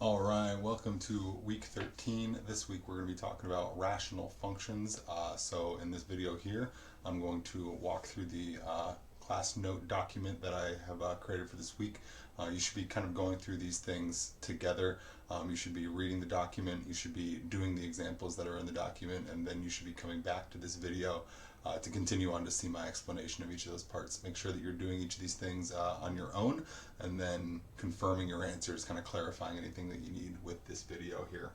All right, welcome to week 13. This week we're going to be talking about rational functions. So in this video here, I'm going to walk through the class note document that I have created for this week. You should be kind of going through these things together. You should be reading the document, you should be doing the examples that are in the document, and then you should be coming back to this video to continue on to see my explanation of each of those parts. Make sure that you're doing each of these things on your own, and then confirming your answers, kind of clarifying anything that you need with this video here.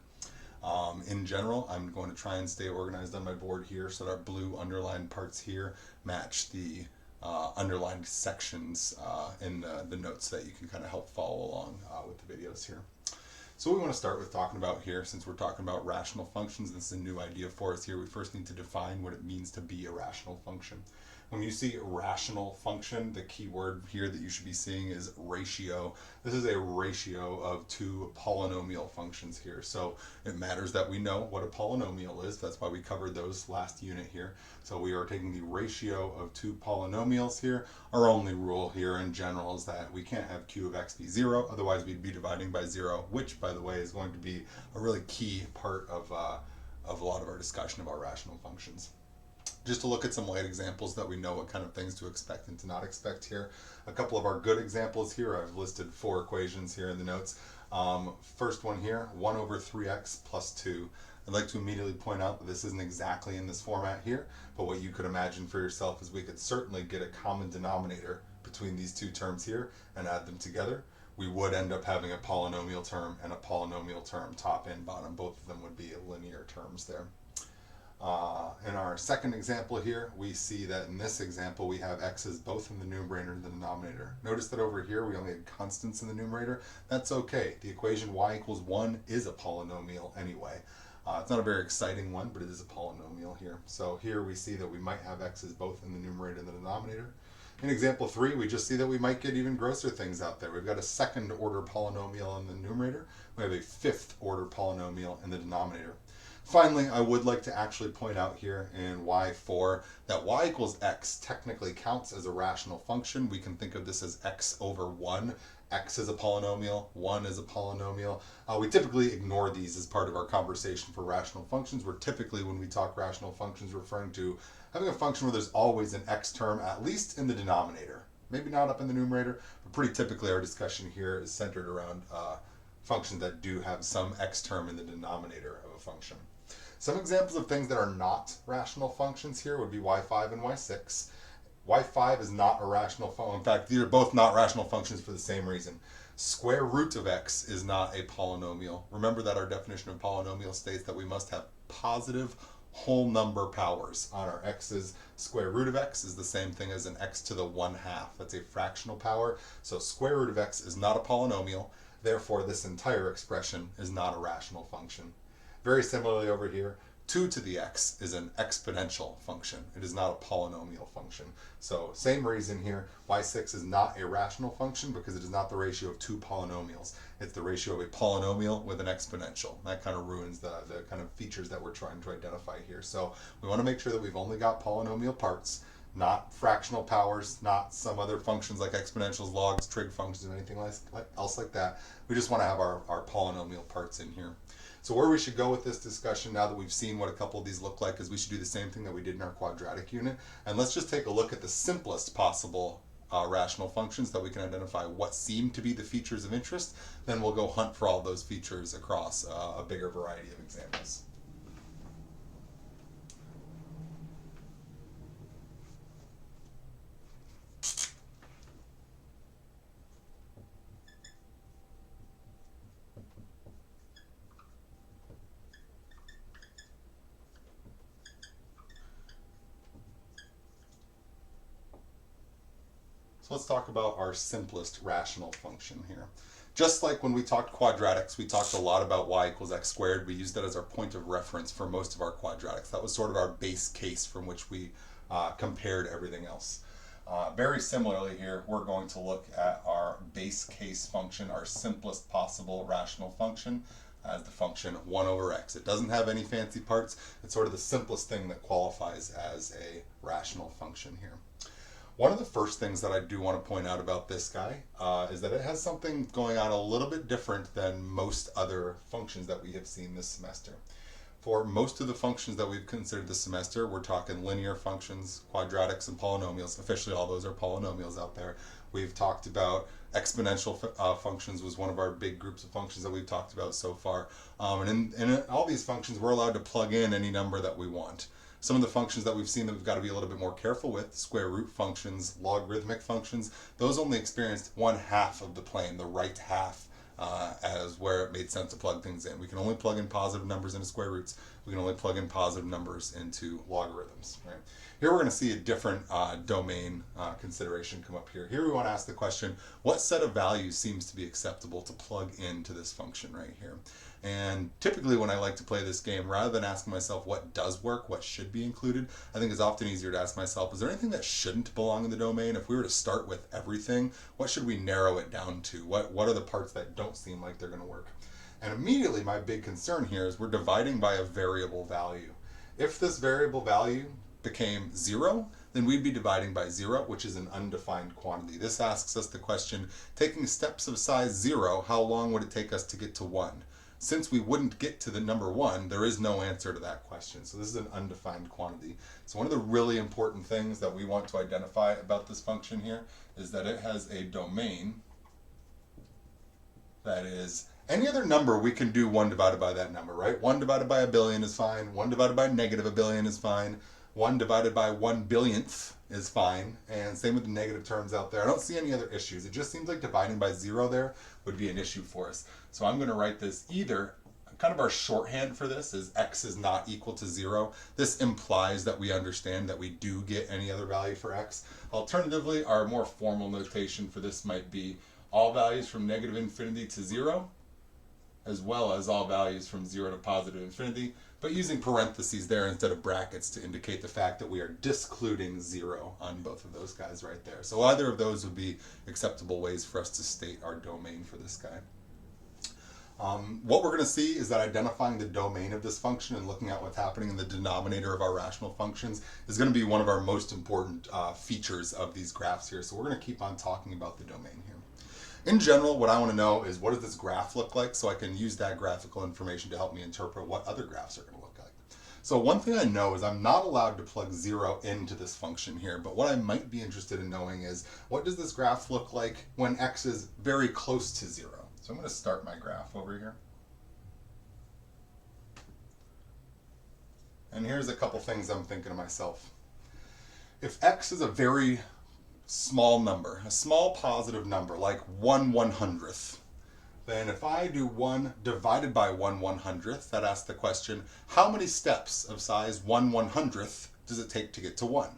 In general, I'm going to try and stay organized on my board here so that our blue underlined parts here match the underlined sections in the notes that you can kind of help follow along with the videos here. So what we want to start with talking about here, since we're talking about rational functions, this is a new idea for us here. We first need to define what it means to be a rational function. When you see rational function, the key word here that you should be seeing is ratio. This is a ratio of two polynomial functions here. So it matters that we know what a polynomial is. That's why we covered those last unit here. So we are taking the ratio of two polynomials here. Our only rule here in general is that we can't have q of x be 0, otherwise we'd be dividing by 0, which, by the way, is going to be a really key part of a lot of our discussion of our rational functions. Just to look at some light examples that we know what kind of things to expect and to not expect here. A couple of our good examples here, I've listed 4 equations here in the notes. First one here, 1 over 3x plus 2. I'd like to immediately point out that this isn't exactly in this format here, but what you could imagine for yourself is we could certainly get a common denominator between these two terms here and add them together. We would end up having a polynomial term and a polynomial term, top and bottom. Both of them would be linear terms there. In our second example here, we see that in this example we have x's both in the numerator and the denominator. Notice that over here we only had constants in the numerator. That's okay. The equation y equals 1 is a polynomial anyway. It's not a very exciting one, but it is a polynomial here. So here we see that we might have x's both in the numerator and the denominator. In example 3, we just see that we might get even grosser things out there. We've got a second order polynomial in the numerator. We have a fifth order polynomial in the denominator. Finally, I would like to actually point out here in y4 that y equals x technically counts as a rational function. We can think of this as x over 1. X is a polynomial, 1 is a polynomial. We typically ignore these as part of our conversation for rational functions. We're typically, when we talk rational functions, referring to having a function where there's always an x term, at least in the denominator. Maybe not up in the numerator, but pretty typically our discussion here is centered around functions that do have some x term in the denominator of a function. Some examples of things that are not rational functions here would be y5 and y6. y5 is not a rational function. In fact, these are both not rational functions for the same reason. Square root of x is not a polynomial. Remember that our definition of polynomial states that we must have positive whole number powers on our x's. Square root of x is the same thing as an x to the 1/2. That's a fractional power. So square root of x is not a polynomial. Therefore, this entire expression is not a rational function. Very similarly over here, 2 to the x is an exponential function. It is not a polynomial function. So same reason here, y6 is not a rational function because it is not the ratio of two polynomials. It's the ratio of a polynomial with an exponential. That kind of ruins the kind of features that we're trying to identify here. So we want to make sure that we've only got polynomial parts, not fractional powers, not some other functions like exponentials, logs, trig functions, and anything else like that. We just want to have our polynomial parts in here. So where we should go with this discussion, now that we've seen what a couple of these look like, is we should do the same thing that we did in our quadratic unit. And let's just take a look at the simplest possible rational functions that we can identify what seem to be the features of interest. Then we'll go hunt for all those features across a bigger variety of examples. So let's talk about our simplest rational function here. Just like when we talked quadratics, we talked a lot about y equals x squared. We used that as our point of reference for most of our quadratics. That was sort of our base case from which we compared everything else. Very similarly here, we're going to look at our base case function, our simplest possible rational function, as the function 1 over x. It doesn't have any fancy parts. It's sort of the simplest thing that qualifies as a rational function here. One of the first things that I do want to point out about this guy is that it has something going on a little bit different than most other functions that we have seen this semester. For most of the functions that we've considered this semester, we're talking linear functions, quadratics, and polynomials. Officially, all those are polynomials out there. We've talked about exponential functions was one of our big groups of functions that we've talked about so far. And in all these functions, we're allowed to plug in any number that we want. Some of the functions that we've seen that we've got to be a little bit more careful with, square root functions, logarithmic functions, those only experienced one half of the plane, the right half, as where it made sense to plug things in. We can only plug in positive numbers into square roots. We can only plug in positive numbers into logarithms. Right? Here we're going to see a different domain consideration come up here. Here we want to ask the question, what set of values seems to be acceptable to plug into this function right here? And typically when I like to play this game, rather than asking myself what does work, what should be included, I think it's often easier to ask myself, is there anything that shouldn't belong in the domain? If we were to start with everything, what should we narrow it down to? What are the parts that don't seem like they're going to work? And immediately my big concern here is we're dividing by a variable value. If this variable value became 0, then we'd be dividing by 0, which is an undefined quantity. This asks us the question, taking steps of size 0, how long would it take us to get to 1? Since we wouldn't get to the number 1, there is no answer to that question. So this is an undefined quantity. So one of the really important things that we want to identify about this function here is that it has a domain that is any other number. We can do 1 divided by that number, right? 1 divided by a billion is fine. 1 divided by negative a billion is fine. 1 divided by 1/billionth is fine. And same with the negative terms out there. I don't see any other issues. It just seems like dividing by 0 there would be an issue for us. So I'm going to write this either, kind of our shorthand for this is x is not equal to 0. This implies that we understand that we do get any other value for x. Alternatively, our more formal notation for this might be all values from negative infinity to 0, as well as all values from 0 to positive infinity, but using parentheses there instead of brackets to indicate the fact that we are discluding 0 on both of those guys right there. So either of those would be acceptable ways for us to state our domain for this guy. What we're going to see is that identifying the domain of this function and looking at what's happening in the denominator of our rational functions is going to be one of our most important features of these graphs here. So we're going to keep on talking about the domain here. In general, what I want to know is what does this graph look like, so I can use that graphical information to help me interpret what other graphs are going to look like. So one thing I know is I'm not allowed to plug 0 into this function here, but what I might be interested in knowing is what does this graph look like when x is very close to 0. So I'm going to start my graph over here. And here's a couple things I'm thinking to myself. If x is a very small number, a small positive number, like 1/100th, then if I do 1 divided by 1/100th, that asks the question, how many steps of size 1/100th does it take to get to 1?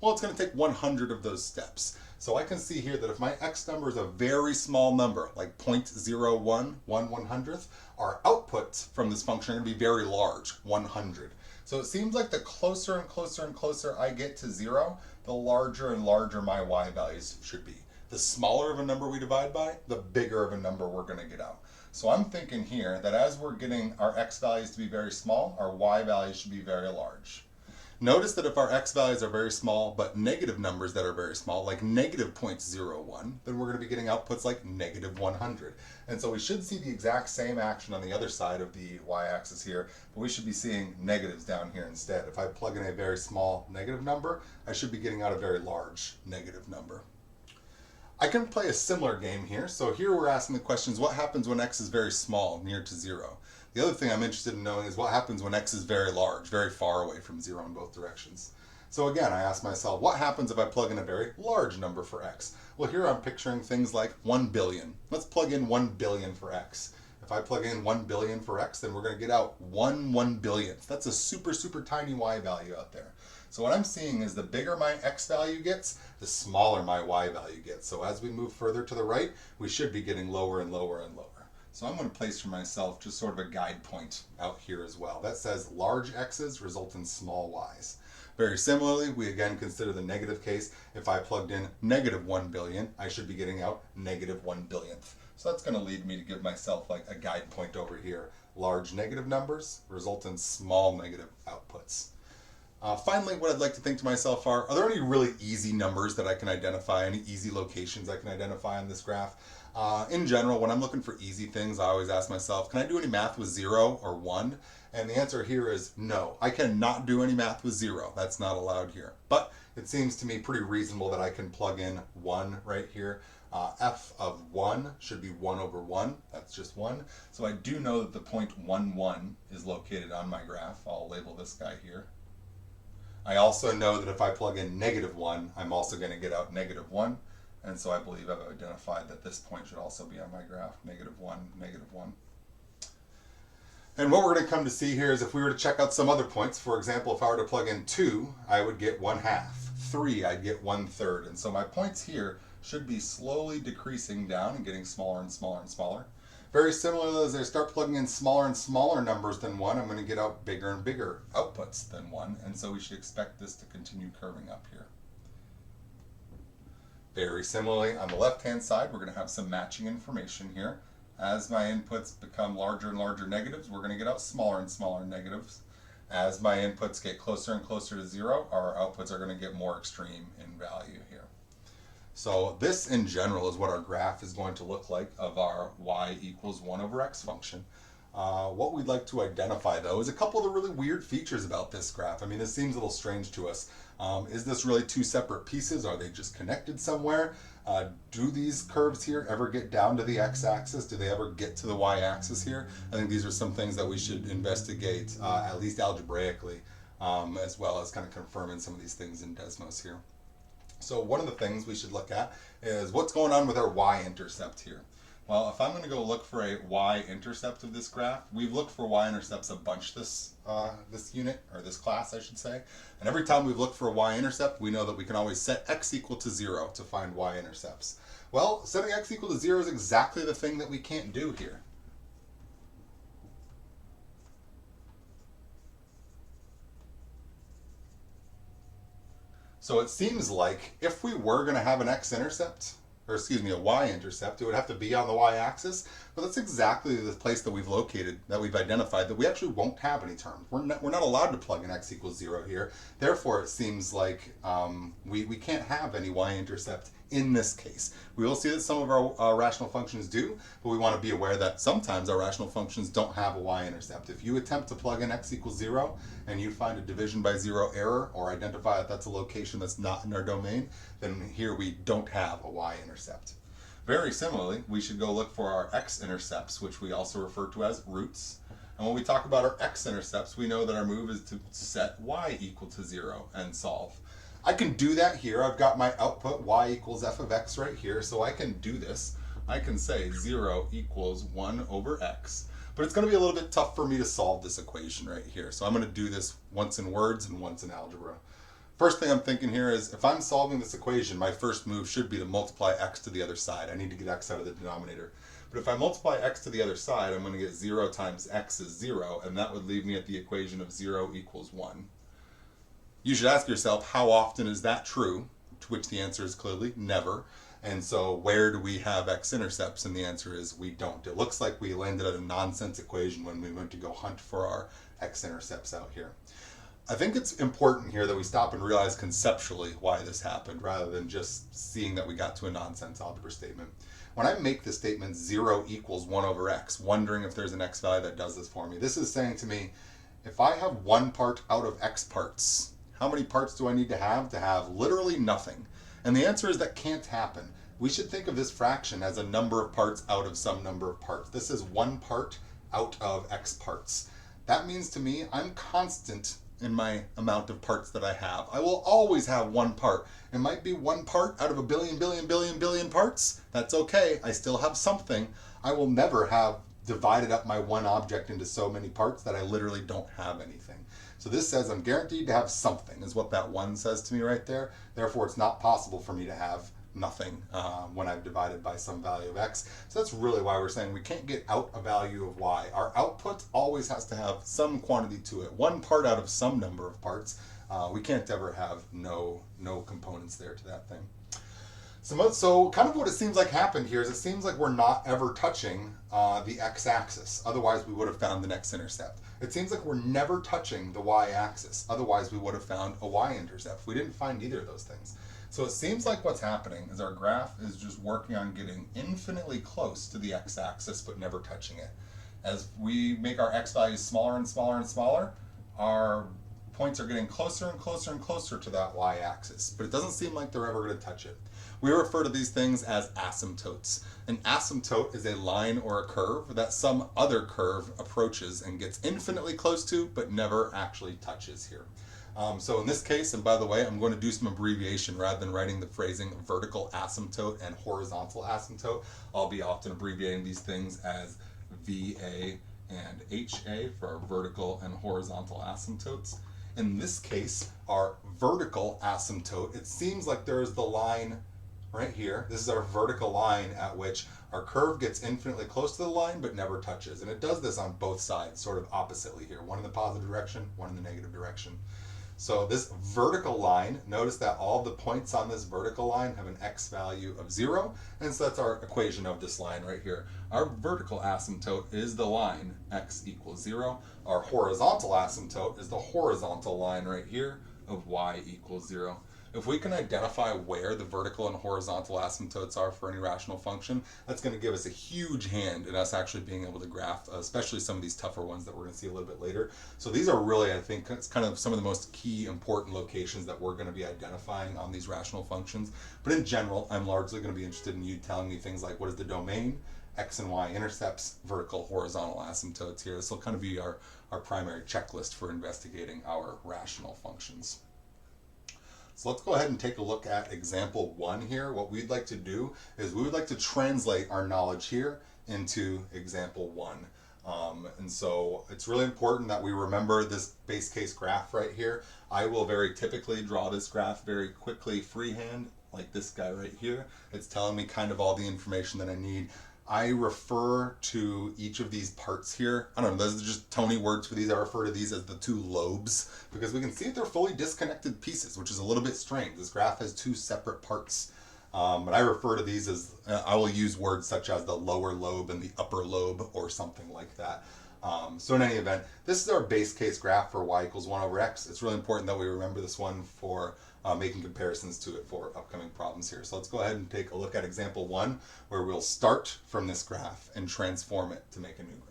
Well, it's going to take 100 of those steps. So I can see here that if my x number is a very small number, like 0.01, 1/100th, our outputs from this function are going to be very large, 100. So it seems like the closer and closer and closer I get to 0, the larger and larger my y values should be. The smaller of a number we divide by, the bigger of a number we're going to get out. So I'm thinking here that as we're getting our x values to be very small, our y values should be very large. Notice that if our x values are very small, but negative numbers that are very small, like negative 0.01, then we're going to be getting outputs like negative 100. And so we should see the exact same action on the other side of the y-axis here, but we should be seeing negatives down here instead. If I plug in a very small negative number, I should be getting out a very large negative number. I can play a similar game here. So here we're asking the questions, what happens when x is very small, near to 0? The other thing I'm interested in knowing is what happens when x is very large, very far away from 0 in both directions. So again, I ask myself, what happens if I plug in a very large number for x? Well, here I'm picturing things like 1 billion. Let's plug in 1 billion for x. If I plug in 1 billion for x, then we're going to get out 1/1,000,000th. That's a super, super tiny y value out there. So what I'm seeing is the bigger my x value gets, the smaller my y value gets. So as we move further to the right, we should be getting lower and lower and lower. So I'm going to place for myself just sort of a guide point out here as well. That says large x's result in small y's. Very similarly, we again consider the negative case. If I plugged in negative 1 billion, I should be getting out negative 1/billionth. So that's going to lead me to give myself like a guide point over here. Large negative numbers result in small negative outputs. Finally, what I'd like to think to myself are there any really easy numbers that I can identify, any easy locations I can identify on this graph? In general, when I'm looking for easy things, I always ask myself, can I do any math with 0 or 1? And the answer here is no. I cannot do any math with 0. That's not allowed here. But it seems to me pretty reasonable that I can plug in 1 right here. F of 1 should be 1 over 1. That's just 1. So I do know that the point 1, 1 is located on my graph. I'll label this guy here. I also know that if I plug in -1, I'm also going to get out -1. And so I believe I've identified that this point should also be on my graph, -1, -1. And what we're going to come to see here is if we were to check out some other points, for example, if I were to plug in 2, I would get 1/2. 3, I'd get 1/3. And so my points here should be slowly decreasing down and getting smaller and smaller and smaller. Very similarly, as I start plugging in smaller and smaller numbers than 1, I'm going to get out bigger and bigger outputs than 1. And so we should expect this to continue curving up here. Very similarly, on the left-hand side, we're going to have some matching information here. As my inputs become larger and larger negatives, we're going to get out smaller and smaller negatives. As my inputs get closer and closer to 0, our outputs are going to get more extreme in value here. So this, in general, is what our graph is going to look like of our y equals 1 over x function. What we'd like to identify, though, is a couple of the really weird features about this graph. I mean, this seems a little strange to us. Is this really two separate pieces? Are they just connected somewhere? Do these curves here ever get down to the x-axis? Do they ever get to the y-axis here? I think these are some things that we should investigate, at least algebraically, as well as kind of confirming some of these things in Desmos here. So one of the things we should look at is what's going on with our y-intercept here. Well, if I'm going to go look for a y-intercept of this graph, we've looked for y-intercepts a bunch this unit, or this class, I should say. And every time we've looked for a y-intercept, we know that we can always set x equal to 0 to find y-intercepts. Well, setting x equal to 0 is exactly the thing that we can't do here. So it seems like if we were going to have an x-intercept, or excuse me, a y-intercept, it would have to be on the y-axis, but that's exactly the place that we've located, that we've identified, that we actually won't have any terms. We're not allowed to plug in x equals 0 here. Therefore, it seems like we can't have any y-intercept in this case. We will see that some of our rational functions do, but we want to be aware that sometimes our rational functions don't have a y-intercept. If you attempt to plug in x equals 0 and you find a division by 0 error, or identify that that's a location that's not in our domain, then here we don't have a y-intercept. Very similarly, we should go look for our x-intercepts, which we also refer to as roots. And when we talk about our x-intercepts, we know that our move is to set y equal to 0 and solve. I can do that here. I've got my output y equals f of x right here, so I can do this. I can say 0 equals 1 over x. But it's going to be a little bit tough for me to solve this equation right here. So I'm going to do this once in words and once in algebra. First thing I'm thinking here is if I'm solving this equation, my first move should be to multiply x to the other side. I need to get x out of the denominator. But if I multiply x to the other side, I'm going to get 0 times x is 0, and that would leave me at the equation of 0 equals 1. You should ask yourself, how often is that true? To which the answer is clearly never. And so where do we have x-intercepts? And the answer is we don't. It looks like we landed at a nonsense equation when we went to go hunt for our x-intercepts out here. I think it's important here that we stop and realize conceptually why this happened, rather than just seeing that we got to a nonsense algebra statement. When I make the statement 0 equals 1 over x, wondering if there's an x value that does this for me, this is saying to me, if I have one part out of x parts, how many parts do I need to have literally nothing? And the answer is that can't happen. We should think of this fraction as a number of parts out of some number of parts. This is one part out of x parts. That means to me, I'm constant in my amount of parts that I have. I will always have one part. It might be one part out of a billion parts. That's okay. I still have something. I will never have divided up my one object into so many parts that I literally don't have anything. So this says I'm guaranteed to have something, is what that 1 says to me right there. Therefore, it's not possible for me to have nothing when I've divided by some value of x. So that's really why we're saying we can't get out a value of y. Our output always has to have some quantity to it. One part out of some number of parts. We can't ever have no components there to that thing. So kind of what it seems like happened here is it seems like we're not ever touching the x-axis. Otherwise, we would have found the next intercept. It seems like we're never touching the y-axis. Otherwise, we would have found a y-intercept. We didn't find either of those things. So it seems like what's happening is our graph is just working on getting infinitely close to the x-axis, but never touching it. As we make our x values smaller and smaller and smaller, our points are getting closer and closer and closer to that y-axis, but it doesn't seem like they're ever going to touch it. We refer to these things as asymptotes. An asymptote is a line or a curve that some other curve approaches and gets infinitely close to, but never actually touches here. So in this case, and by the way, I'm going to do some abbreviation rather than writing the phrasing vertical asymptote and horizontal asymptote. I'll be often abbreviating these things as VA and HA for our vertical and horizontal asymptotes. In this case, our vertical asymptote, it seems like there's the line right here. This is our vertical line at which our curve gets infinitely close to the line but never touches. And it does this on both sides, sort of oppositely here. One in the positive direction, one in the negative direction. So this vertical line, notice that all the points on this vertical line have an x value of 0, and so that's our equation of this line right here. Our vertical asymptote is the line x equals 0. Our horizontal asymptote is the horizontal line right here of y equals 0. If we can identify where the vertical and horizontal asymptotes are for any rational function, that's going to give us a huge hand in us actually being able to graph, especially some of these tougher ones that we're going to see a little bit later. So these are really, I think, it's kind of some of the most key important locations that we're going to be identifying on these rational functions. But in general, I'm largely going to be interested in you telling me things like what is the domain, x and y intercepts, vertical, horizontal asymptotes here. This will kind of be our primary checklist for investigating our rational functions. So let's go ahead and take a look at example 1 here. What we'd like to do is we would like to translate our knowledge here into example 1. And so it's really important that we remember this base case graph right here. I will very typically draw this graph very quickly freehand, like this guy right here. It's telling me kind of all the information that I need. I refer to each of these parts here. I don't know, those are just Tony words for these. I refer to these as the 2 lobes because we can see that they're fully disconnected pieces, which is a little bit strange. This graph has 2 separate parts. But I refer to these as, I will use words such as the lower lobe and the upper lobe or something like that. So in any event, this is our base case graph for y equals 1 over x. It's really important that we remember this one for making comparisons to it for upcoming problems here. So let's go ahead and take a look at example 1, where we'll start from this graph and transform it to make a new graph.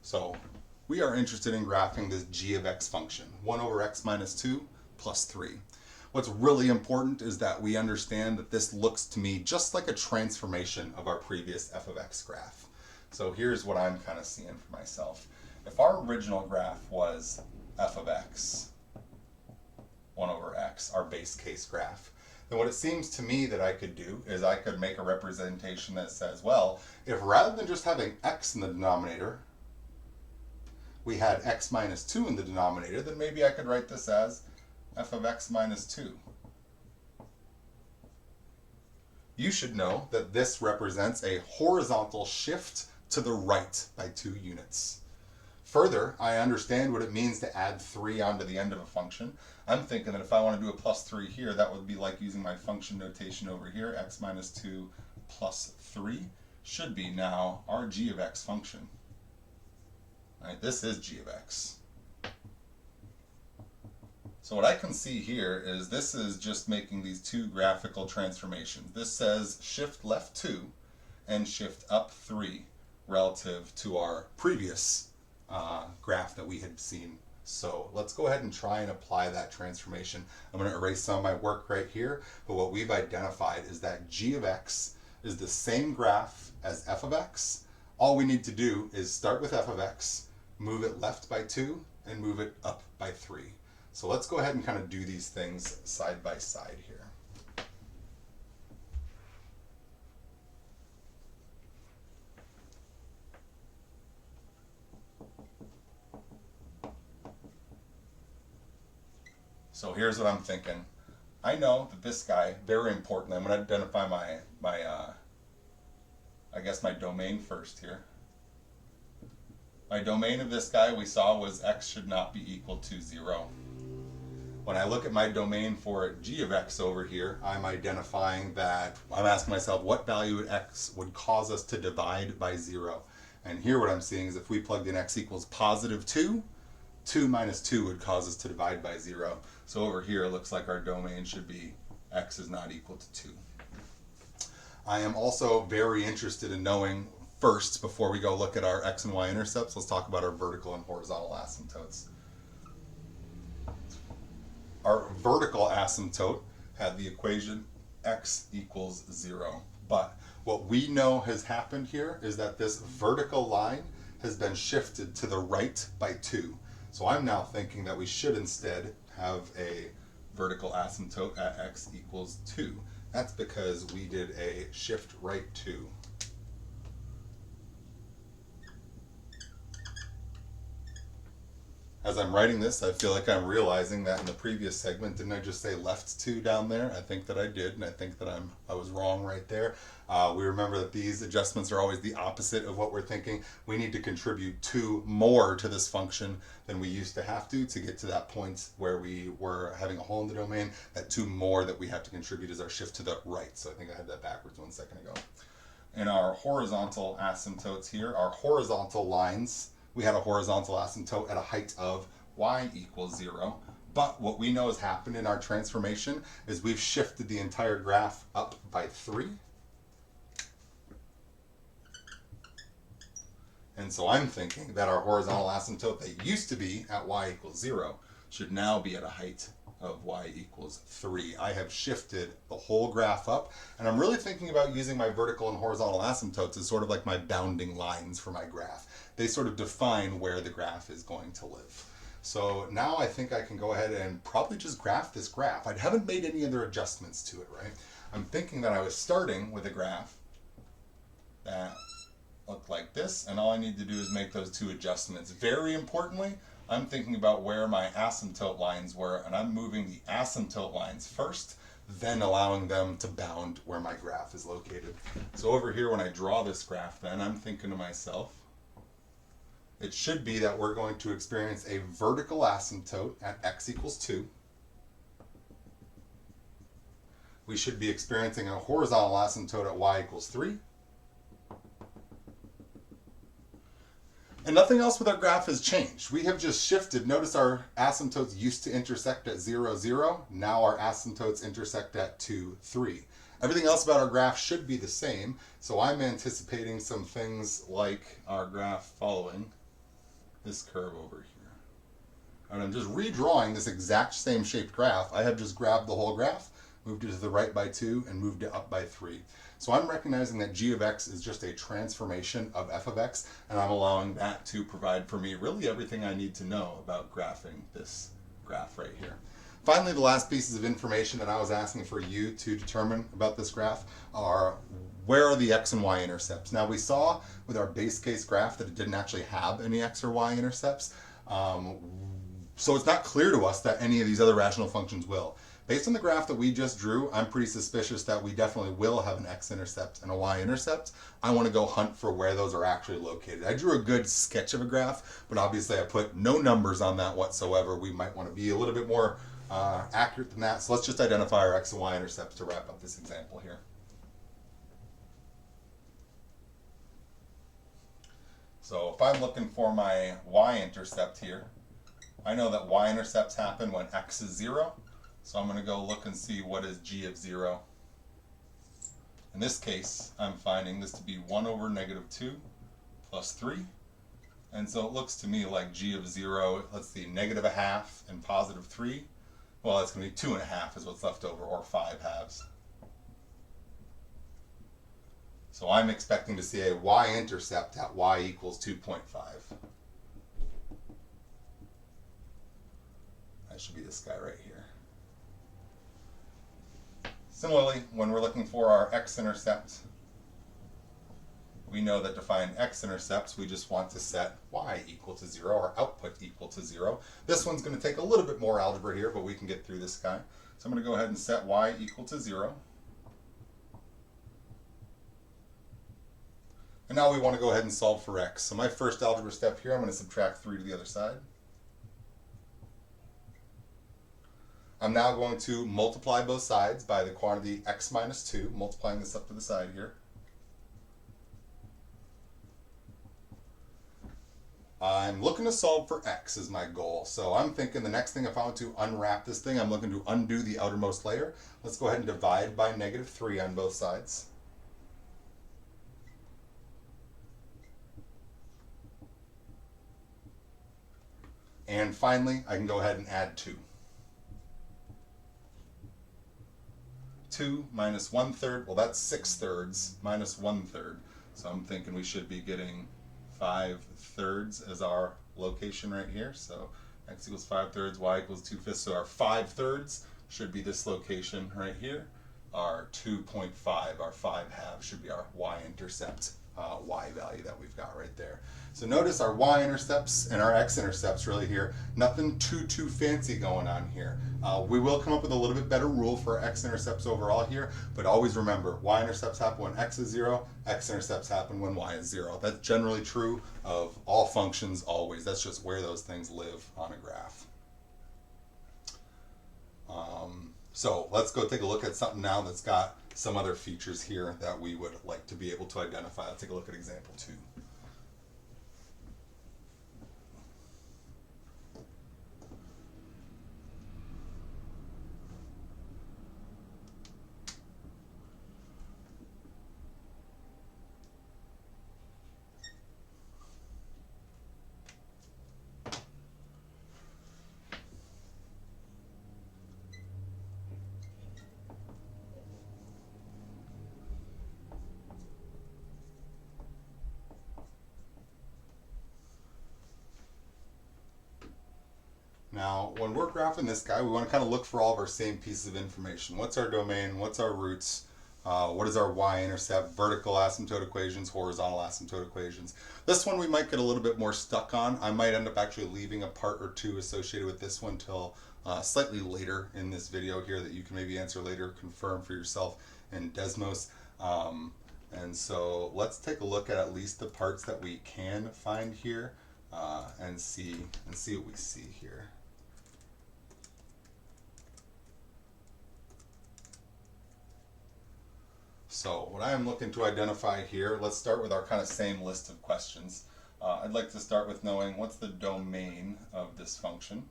So we are interested in graphing this g of x function, 1 over x minus 2 plus 3. What's really important is that we understand that this looks to me just like a transformation of our previous f of x graph. So here's what I'm kind of seeing for myself. If our original graph was f of x, 1 over x, our base case graph, then what it seems to me that I could do is I could make a representation that says, well, if rather than just having x in the denominator, we had x minus 2 in the denominator, then maybe I could write this as f of x minus 2. You should know that this represents a horizontal shift to the right by 2 units. Further, I understand what it means to add 3 onto the end of a function. I'm thinking that if I want to do a plus 3 here, that would be like using my function notation over here, x minus 2 plus 3 should be now our g of x function. Right, this is g of x. So what I can see here is this is just making these 2 graphical transformations. This says shift left 2 and shift up 3 relative to our previous graph that we had seen. So let's go ahead and try and apply that transformation. I'm going to erase some of my work right here, but what we've identified is that g of x is the same graph as f of x. All we need to do is start with f of x, move it left by 2, and move it up by 3. So let's go ahead and kind of do these things side by side here. So here's what I'm thinking. I know that this guy, very important. I'm going to identify I guess my domain first here. My domain of this guy we saw was x should not be equal to 0. When I look at my domain for g of x over here, I'm identifying that, I'm asking myself what value at x would cause us to divide by 0. And here what I'm seeing is if we plugged in x equals positive 2, 2 minus 2 would cause us to divide by 0. So over here it looks like our domain should be x is not equal to 2. I am also very interested in knowing first, before we go look at our x and y intercepts, let's talk about our vertical and horizontal asymptotes. Our vertical asymptote had the equation x equals 0. But what we know has happened here is that this vertical line has been shifted to the right by 2. So I'm now thinking that we should instead have a vertical asymptote at x equals 2. That's because we did a shift right 2. As I'm writing this, I feel like I'm realizing that in the previous segment, didn't I just say left 2 down there? I think that I did, and I think that I was wrong right there. We remember that these adjustments are always the opposite of what we're thinking. We need to contribute 2 more to this function than we used to have to get to that point where we were having a hole in the domain. That 2 more that we have to contribute is our shift to the right. So I think I had that backwards 1 second ago. In our horizontal asymptotes here, our horizontal lines, we had a horizontal asymptote at a height of y equals 0. But what we know has happened in our transformation is we've shifted the entire graph up by 3. And so I'm thinking that our horizontal asymptote that used to be at y equals 0 should now be at a height of y equals 3. I have shifted the whole graph up, and I'm really thinking about using my vertical and horizontal asymptotes as sort of like my bounding lines for my graph. They sort of define where the graph is going to live. So now I think I can go ahead and probably just graph this graph. I haven't made any other adjustments to it, right? I'm thinking that I was starting with a graph that looked like this, and all I need to do is make those 2 adjustments. Very importantly, I'm thinking about where my asymptote lines were, and I'm moving the asymptote lines first, then allowing them to bound where my graph is located. So over here, when I draw this graph, then I'm thinking to myself, it should be that we're going to experience a vertical asymptote at x equals 2. We should be experiencing a horizontal asymptote at y equals 3. And nothing else with our graph has changed. We have just shifted. Notice our asymptotes used to intersect at 0, 0. Now our asymptotes intersect at 2, 3. Everything else about our graph should be the same. So I'm anticipating some things like our graph following this curve over here. And I'm just redrawing this exact same shaped graph. I have just grabbed the whole graph, moved it to the right by 2, and moved it up by 3. So I'm recognizing that g of x is just a transformation of f of x, and I'm allowing that to provide for me really everything I need to know about graphing this graph right here. Finally, the last pieces of information that I was asking for you to determine about this graph are where are the x and y intercepts. Now we saw with our base case graph that it didn't actually have any x or y intercepts, so it's not clear to us that any of these other rational functions will. Based on the graph that we just drew, I'm pretty suspicious that we definitely will have an x-intercept and a y-intercept. I want to go hunt for where those are actually located. I drew a good sketch of a graph, but obviously I put no numbers on that whatsoever. We might want to be a little bit more accurate than that. So let's just identify our x and y-intercepts to wrap up this example here. So if I'm looking for my y-intercept here, I know that y-intercepts happen when x is 0. So I'm going to go look and see what is g of 0. In this case, I'm finding this to be 1 over negative 2 plus 3. And so it looks to me like g of 0, let's see, negative a half and positive 3. Well, that's going to be 2.5 is what's left over, or 5 halves. So I'm expecting to see a y-intercept at y equals 2.5. That should be this guy right here. Similarly, when we're looking for our x-intercept, we know that to find x-intercepts, we just want to set y equal to 0, or output equal to 0. This one's going to take a little bit more algebra here, but we can get through this guy. So I'm going to go ahead and set y equal to 0. And now we want to go ahead and solve for x. So my first algebra step here, I'm going to subtract 3 to the other side. I'm now going to multiply both sides by the quantity x minus 2, multiplying this up to the side here. I'm looking to solve for x is my goal. So I'm thinking the next thing, if I want to unwrap this thing, I'm looking to undo the outermost layer. Let's go ahead and divide by -3 on both sides. And finally, I can go ahead and add 2. 2 minus 1/3, well that's 6/3 minus 1/3. So I'm thinking we should be getting 5/3 as our location right here. So x equals 5/3, y equals 2/5. So our 5/3 should be this location right here. Our 2.5, our 5/2 should be our y-intercept y value that we've got right there. So notice our y-intercepts and our x-intercepts really here. Nothing too fancy going on here. We will come up with a little bit better rule for x-intercepts overall here, but always remember, y-intercepts happen when x is 0, x-intercepts happen when y is 0. That's generally true of all functions always. That's just where those things live on a graph. So let's go take a look at something now that's got some other features here that we would like to be able to identify. Let's take a look at example 2. Now, when we're graphing this guy, we want to kind of look for all of our same pieces of information. What's our domain? What's our roots? What is our y-intercept? Vertical asymptote equations, horizontal asymptote equations. This one we might get a little bit more stuck on. I might end up actually leaving a part or two associated with this one till slightly later in this video here that you can maybe answer later, confirm for yourself in Desmos. And so let's take a look at least the parts that we can find here and see what we see here. So what I am looking to identify here, let's start with our kind of same list of questions. I'd like to start with knowing what's the domain of this function.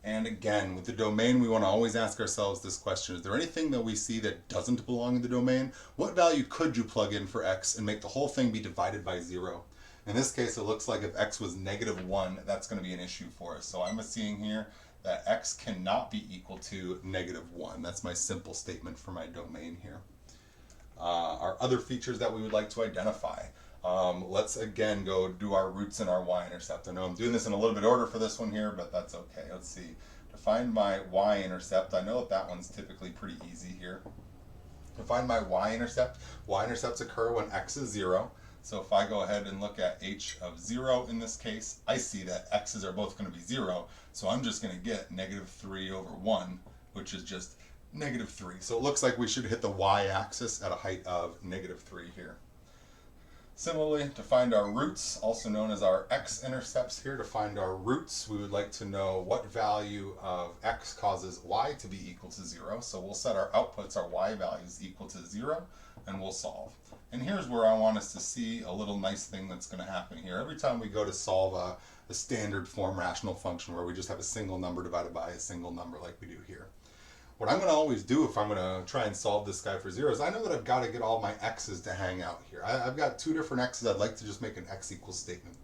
And again, with the domain, we want to always ask ourselves this question. Is there anything that we see that doesn't belong in the domain? What value could you plug in for x and make the whole thing be divided by 0? In this case, it looks like if x was -1, that's going to be an issue for us. So I'm seeing here that x cannot be equal to -1. That's my simple statement for my domain here. Our other features that we would like to identify. Let's again go do our roots and our y-intercept. I know I'm doing this in a little bit order for this one here, but that's okay. Let's see. To find my y-intercept, I know that one's typically pretty easy here. To find my y-intercepts occur when x is 0. So if I go ahead and look at h of 0 in this case, I see that x's are both going to be 0. So I'm just going to get -3/1, which is just -3. So it looks like we should hit the y-axis at a height of -3 here. Similarly, to find our roots, also known as our x-intercepts here, to find our roots, we would like to know what value of x causes y to be equal to 0. So we'll set our outputs, our y values, equal to 0, and we'll solve. And here's where I want us to see a little nice thing that's going to happen here. Every time we go to solve a standard form rational function where we just have a single number divided by a single number like we do here. What I'm going to always do if I'm going to try and solve this guy for 0 is I know that I've got to get all my x's to hang out here. I've got 2 different x's. I'd like to just make an x equals statement.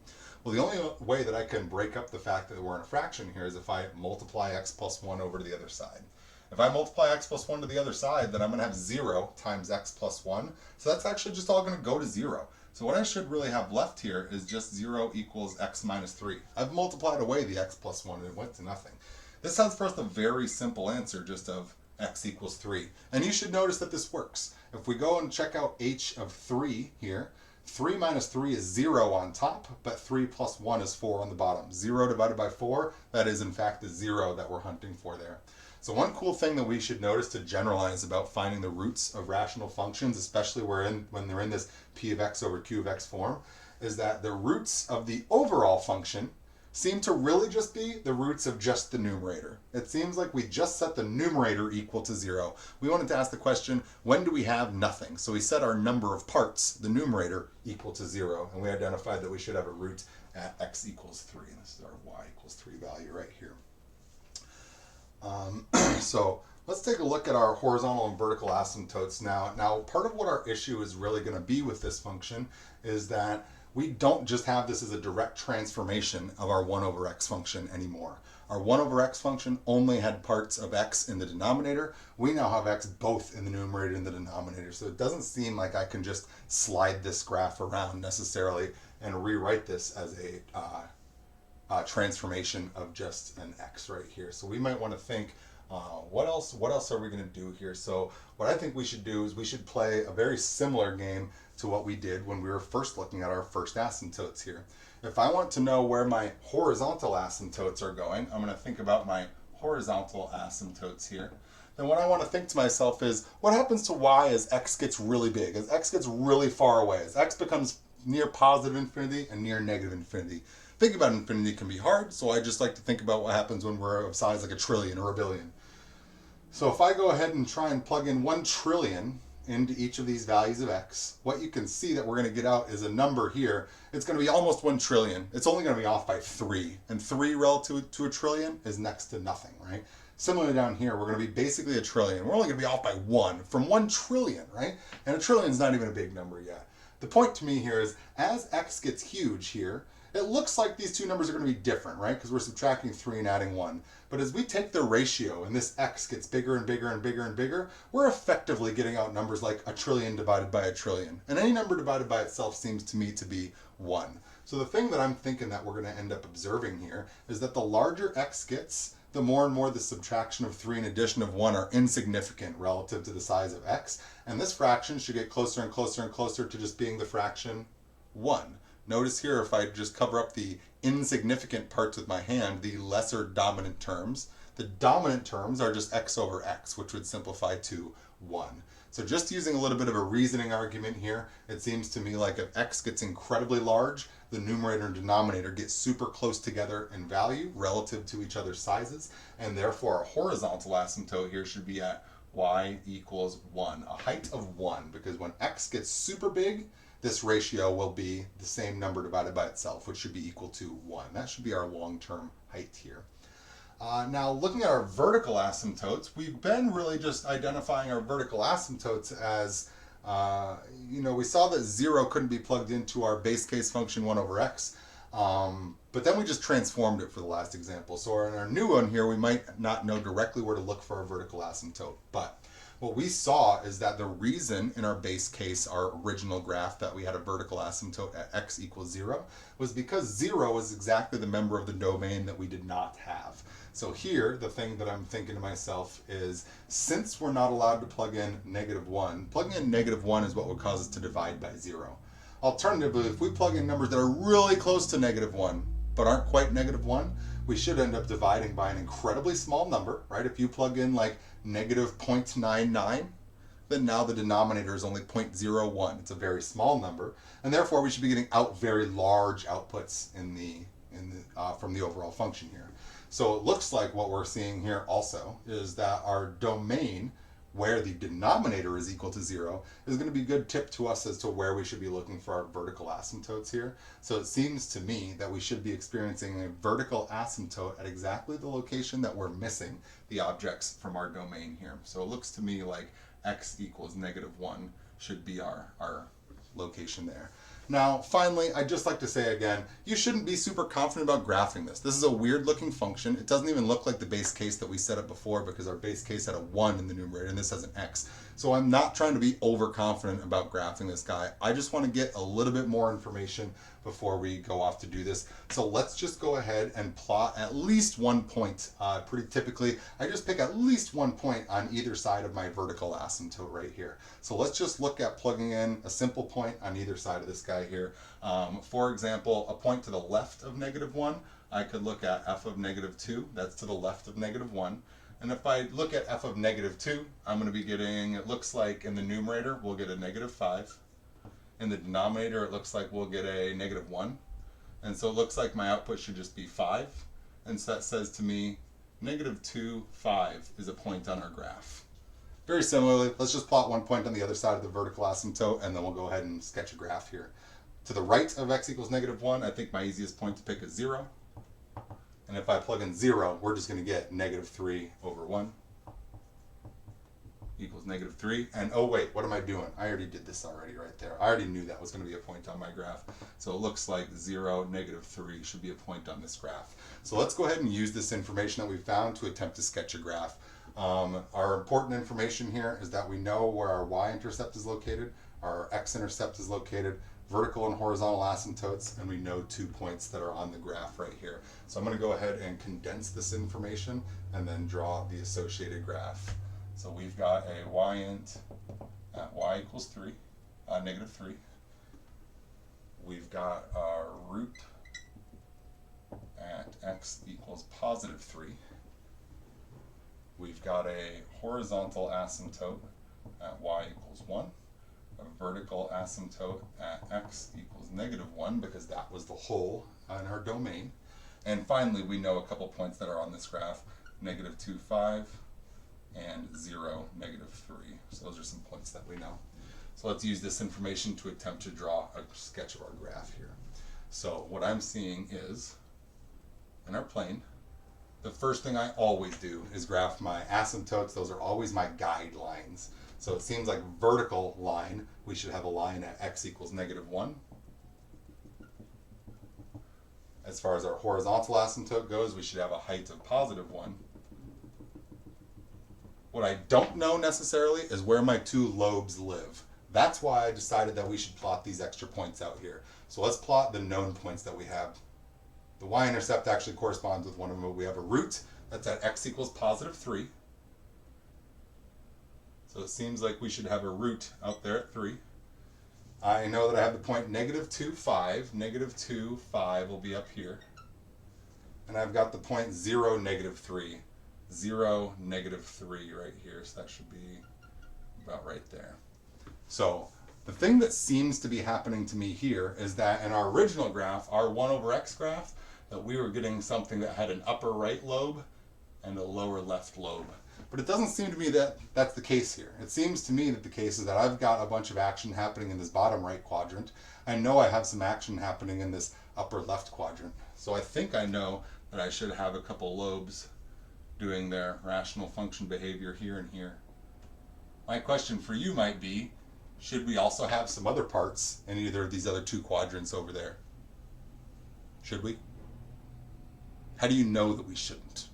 Well, the only way that I can break up the fact that we're in a fraction here is if I multiply x plus 1 over to the other side. If I multiply x plus 1 to the other side, then I'm going to have 0 times x plus 1. So that's actually just all going to go to 0. So what I should really have left here is just 0 equals x minus 3. I've multiplied away the x plus 1 and it went to nothing. This has for us a very simple answer just of x equals 3. And you should notice that this works. If we go and check out h of 3 here, 3 minus 3 is 0 on top, but 3 plus 1 is 4 on the bottom. 0 divided by 4, that is in fact the 0 that we're hunting for there. So one cool thing that we should notice to generalize about finding the roots of rational functions, especially when they're in this p of x over q of x form, is that the roots of the overall function seem to really just be the roots of just the numerator. It seems like we just set the numerator equal to 0. We wanted to ask the question, when do we have nothing? So we set our number of parts, the numerator, equal to 0, and we identified that we should have a root at x equals 3. And this is our y equals 3 value right here. So let's take a look at our horizontal and vertical asymptotes now. Now, part of what our issue is really going to be with this function is that we don't just have this as a direct transformation of our 1 over x function anymore. Our 1 over x function only had parts of x in the denominator. We now have x both in the numerator and the denominator. So it doesn't seem like I can just slide this graph around necessarily and rewrite this as a transformation of just an x right here. So we might want to think, what else are we going to do here? So what I think we should do is we should play a very similar game to what we did when we were first looking at our first asymptotes here. If I want to know where my horizontal asymptotes are going, I'm going to think about my horizontal asymptotes here. Then what I want to think to myself is, what happens to y as x gets really big, as x gets really far away, as x becomes near positive infinity and near negative infinity? Thinking about infinity can be hard, so I just like to think about what happens when we're of size like a trillion or a billion. So if I go ahead and try and plug in 1 trillion into each of these values of x, what you can see that we're going to get out is a number here. It's going to be almost 1 trillion. It's only going to be off by 3. And 3 relative to a trillion is next to nothing, right? Similarly down here, we're going to be basically a trillion. We're only going to be off by 1 from 1 trillion, right? And a trillion is not even a big number yet. The point to me here is, as x gets huge here, it looks like these two numbers are going to be different, right? Because we're subtracting 3 and adding 1. But as we take the ratio and this x gets bigger and bigger and bigger and bigger, we're effectively getting out numbers like a trillion divided by a trillion. And any number divided by itself seems to me to be 1. So the thing that I'm thinking that we're going to end up observing here is that the larger x gets, the more and more the subtraction of 3 and addition of 1 are insignificant relative to the size of x. And this fraction should get closer and closer and closer to just being the fraction 1. Notice here, if I just cover up the insignificant parts with my hand, the lesser dominant terms, the dominant terms are just x over x, which would simplify to 1. So just using a little bit of a reasoning argument here, it seems to me like if x gets incredibly large, the numerator and denominator get super close together in value relative to each other's sizes, and therefore a horizontal asymptote here should be at y equals 1, a height of 1, because when x gets super big, this ratio will be the same number divided by itself, which should be equal to 1. That should be our long-term height here. Now, looking at our vertical asymptotes, we've been really just identifying our vertical asymptotes as, we saw that 0 couldn't be plugged into our base case function 1 over x, but then we just transformed it for the last example. So in our new one here, we might not know directly where to look for our vertical asymptote, but what we saw is that the reason in our base case, our original graph, that we had a vertical asymptote at x equals 0 was because 0 was exactly the member of the domain that we did not have. So here, the thing that I'm thinking to myself is, since we're not allowed to plug in -1, plugging in -1 is what would cause us to divide by 0. Alternatively, if we plug in numbers that are really close to -1, but aren't quite -1, we should end up dividing by an incredibly small number, right? If you plug in like -0.99, then now the denominator is only 0.01. It's a very small number, and therefore we should be getting out very large outputs from the overall function here. So it looks like what we're seeing here also is that our domain, where the denominator is equal to 0, is going to be a good tip to us as to where we should be looking for our vertical asymptotes here. So it seems to me that we should be experiencing a vertical asymptote at exactly the location that we're missing the objects from our domain here. So it looks to me like x equals -1 should be our location there. Now, finally, I'd just like to say again, you shouldn't be super confident about graphing this. This is a weird looking function. It doesn't even look like the base case that we set up before, because our base case had a 1 in the numerator and this has an x. So I'm not trying to be overconfident about graphing this guy. I just want to get a little bit more information before we go off to do this. So let's just go ahead and plot at least 1 point. Pretty typically, I just pick at least 1 point on either side of my vertical asymptote right here. So let's just look at plugging in a simple point on either side of this guy here. For example, a point to the left of -1, I could look at f of -2, that's to the left of -1. And if I look at f of -2, I'm going to be getting, it looks like in the numerator, we'll get a -5. In the denominator, it looks like we'll get a -1. And so it looks like my output should just be 5. And so that says to me, -2, 5 is a point on our graph. Very similarly, let's just plot 1 point on the other side of the vertical asymptote, and then we'll go ahead and sketch a graph here. To the right of x equals -1, I think my easiest point to pick is 0. And if I plug in 0, we're just going to get -3 over 1 equals -3. And oh wait, what am I doing? I already did this already right there. I already knew that was going to be a point on my graph. So it looks like 0, -3 should be a point on this graph. So let's go ahead and use this information that we found to attempt to sketch a graph. Our important information here is that we know where our y-intercept is located, our x-intercept is located, vertical and horizontal asymptotes, and we know 2 points that are on the graph right here. So I'm going to go ahead and condense this information and then draw the associated graph. So we've got a y-int at y equals 3, -3. We've got our root at x equals +3. We've got a horizontal asymptote at y equals 1. A vertical asymptote at x equals -1, because that was the hole in our domain. And finally, we know a couple points that are on this graph, -2, 5, and 0, -3. So those are some points that we know. So let's use this information to attempt to draw a sketch of our graph here. So what I'm seeing is, in our plane, the first thing I always do is graph my asymptotes. Those are always my guidelines. So it seems like vertical line, we should have a line at x equals -1. As far as our horizontal asymptote goes, we should have a height of +1. What I don't know necessarily is where my 2 lobes live. That's why I decided that we should plot these extra points out here. So let's plot the known points that we have. The y-intercept actually corresponds with one of them. We have a root that's at x equals +3. So it seems like we should have a root out there at 3. I know that I have the point -2, 5. -2, 5 will be up here. And I've got the point 0, -3. 0, -3 right here. So that should be about right there. So the thing that seems to be happening to me here is that in our original graph, our 1 over x graph, that we were getting something that had an upper right lobe and a lower left lobe. But it doesn't seem to me that that's the case here. It seems to me that the case is that I've got a bunch of action happening in this bottom right quadrant. I know I have some action happening in this upper left quadrant. So I think I know that I should have a couple lobes doing their rational function behavior here and here. My question for you might be, should we also have some other parts in either of these other 2 quadrants over there? Should we? How do you know that we shouldn't?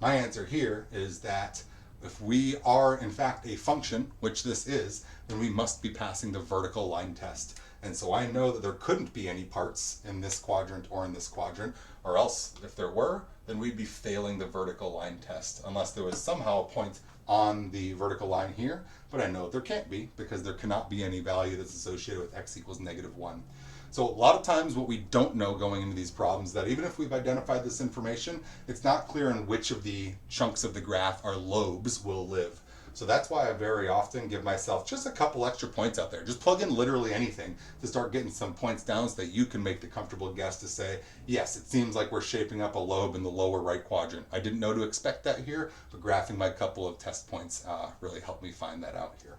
My answer here is that if we are in fact a function, which this is, then we must be passing the vertical line test. And so I know that there couldn't be any parts in this quadrant or in this quadrant, or else if there were, then we'd be failing the vertical line test, unless there was somehow a point on the vertical line here, but I know there can't be, because there cannot be any value that's associated with x equals -1. So a lot of times what we don't know going into these problems is that even if we've identified this information, it's not clear in which of the chunks of the graph our lobes will live. So that's why I very often give myself just a couple extra points out there. Just plug in literally anything to start getting some points down so that you can make the comfortable guess to say, yes, it seems like we're shaping up a lobe in the lower right quadrant. I didn't know to expect that here, but graphing my couple of test points really helped me find that out here.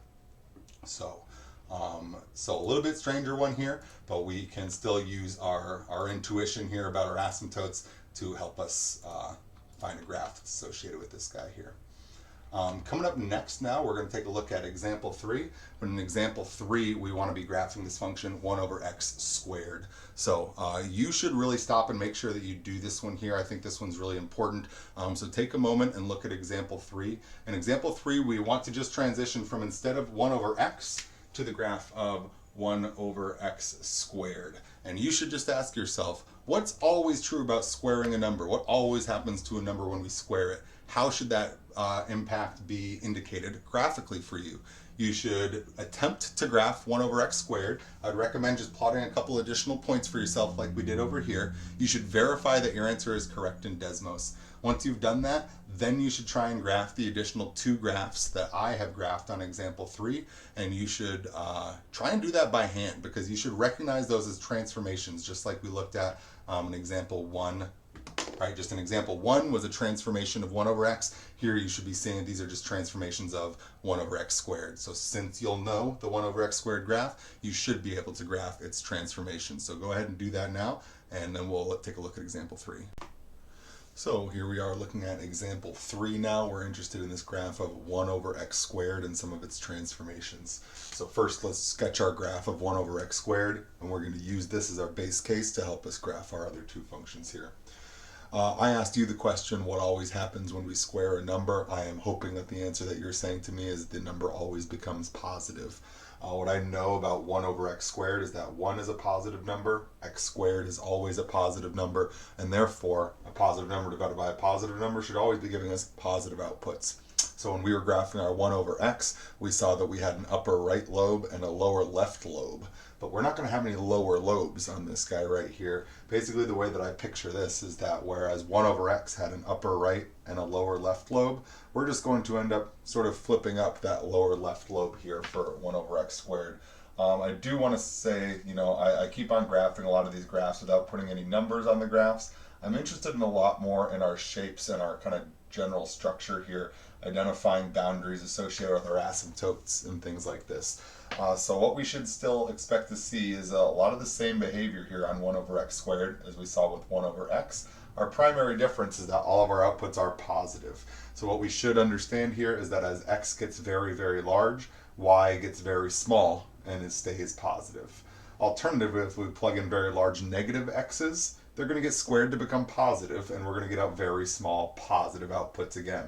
So a little bit stranger one here, but we can still use our intuition here about our asymptotes to help us find a graph associated with this guy here. Coming up next now, we're going to take a look at example 3. But in example 3, we want to be graphing this function 1 over x squared. So you should really stop and make sure that you do this one here. I think this one's really important. So take a moment and look at example 3. In example 3, we want to just transition from instead of 1 over x to the graph of 1 over x squared. And you should just ask yourself, what's always true about squaring a number? What always happens to a number when we square it? How should that impact be indicated graphically for you? You should attempt to graph 1 over x squared. I'd recommend just plotting a couple additional points for yourself like we did over here. You should verify that your answer is correct in Desmos. Once you've done that, then you should try and graph the additional 2 graphs that I have graphed on example 3, and you should try and do that by hand, because you should recognize those as transformations, just like we looked at in example 1. Right, just an example 1 was a transformation of 1 over x. Here you should be seeing these are just transformations of 1 over x squared. So since you'll know the 1 over x squared graph, you should be able to graph its transformation. So go ahead and do that now, and then we'll take a look at example 3. So here we are looking at example 3 now. We're interested in this graph of 1 over x squared and some of its transformations. So first let's sketch our graph of 1 over x squared, and we're going to use this as our base case to help us graph our other 2 functions here. I asked you the question, what always happens when we square a number? I am hoping that the answer that you're saying to me is the number always becomes positive. What I know about 1 over x squared is that 1 is a positive number, x squared is always a positive number, and therefore a positive number divided by a positive number should always be giving us positive outputs. So when we were graphing our 1 over x, we saw that we had an upper right lobe and a lower left lobe. But we're not going to have any lower lobes on this guy right here. Basically, the way that I picture this is that whereas 1 over x had an upper right and a lower left lobe, we're just going to end up sort of flipping up that lower left lobe here for 1 over x squared. I do want to say, I keep on graphing a lot of these graphs without putting any numbers on the graphs. I'm interested in a lot more in our shapes and our kind of general structure here, identifying boundaries associated with our asymptotes and things like this. So what we should still expect to see is a lot of the same behavior here on 1 over x squared as we saw with 1 over x. Our primary difference is that all of our outputs are positive. So what we should understand here is that as x gets very, very large, y gets very small, and it stays positive. Alternatively, if we plug in very large negative x's, they're going to get squared to become positive, and we're going to get out very small positive outputs again.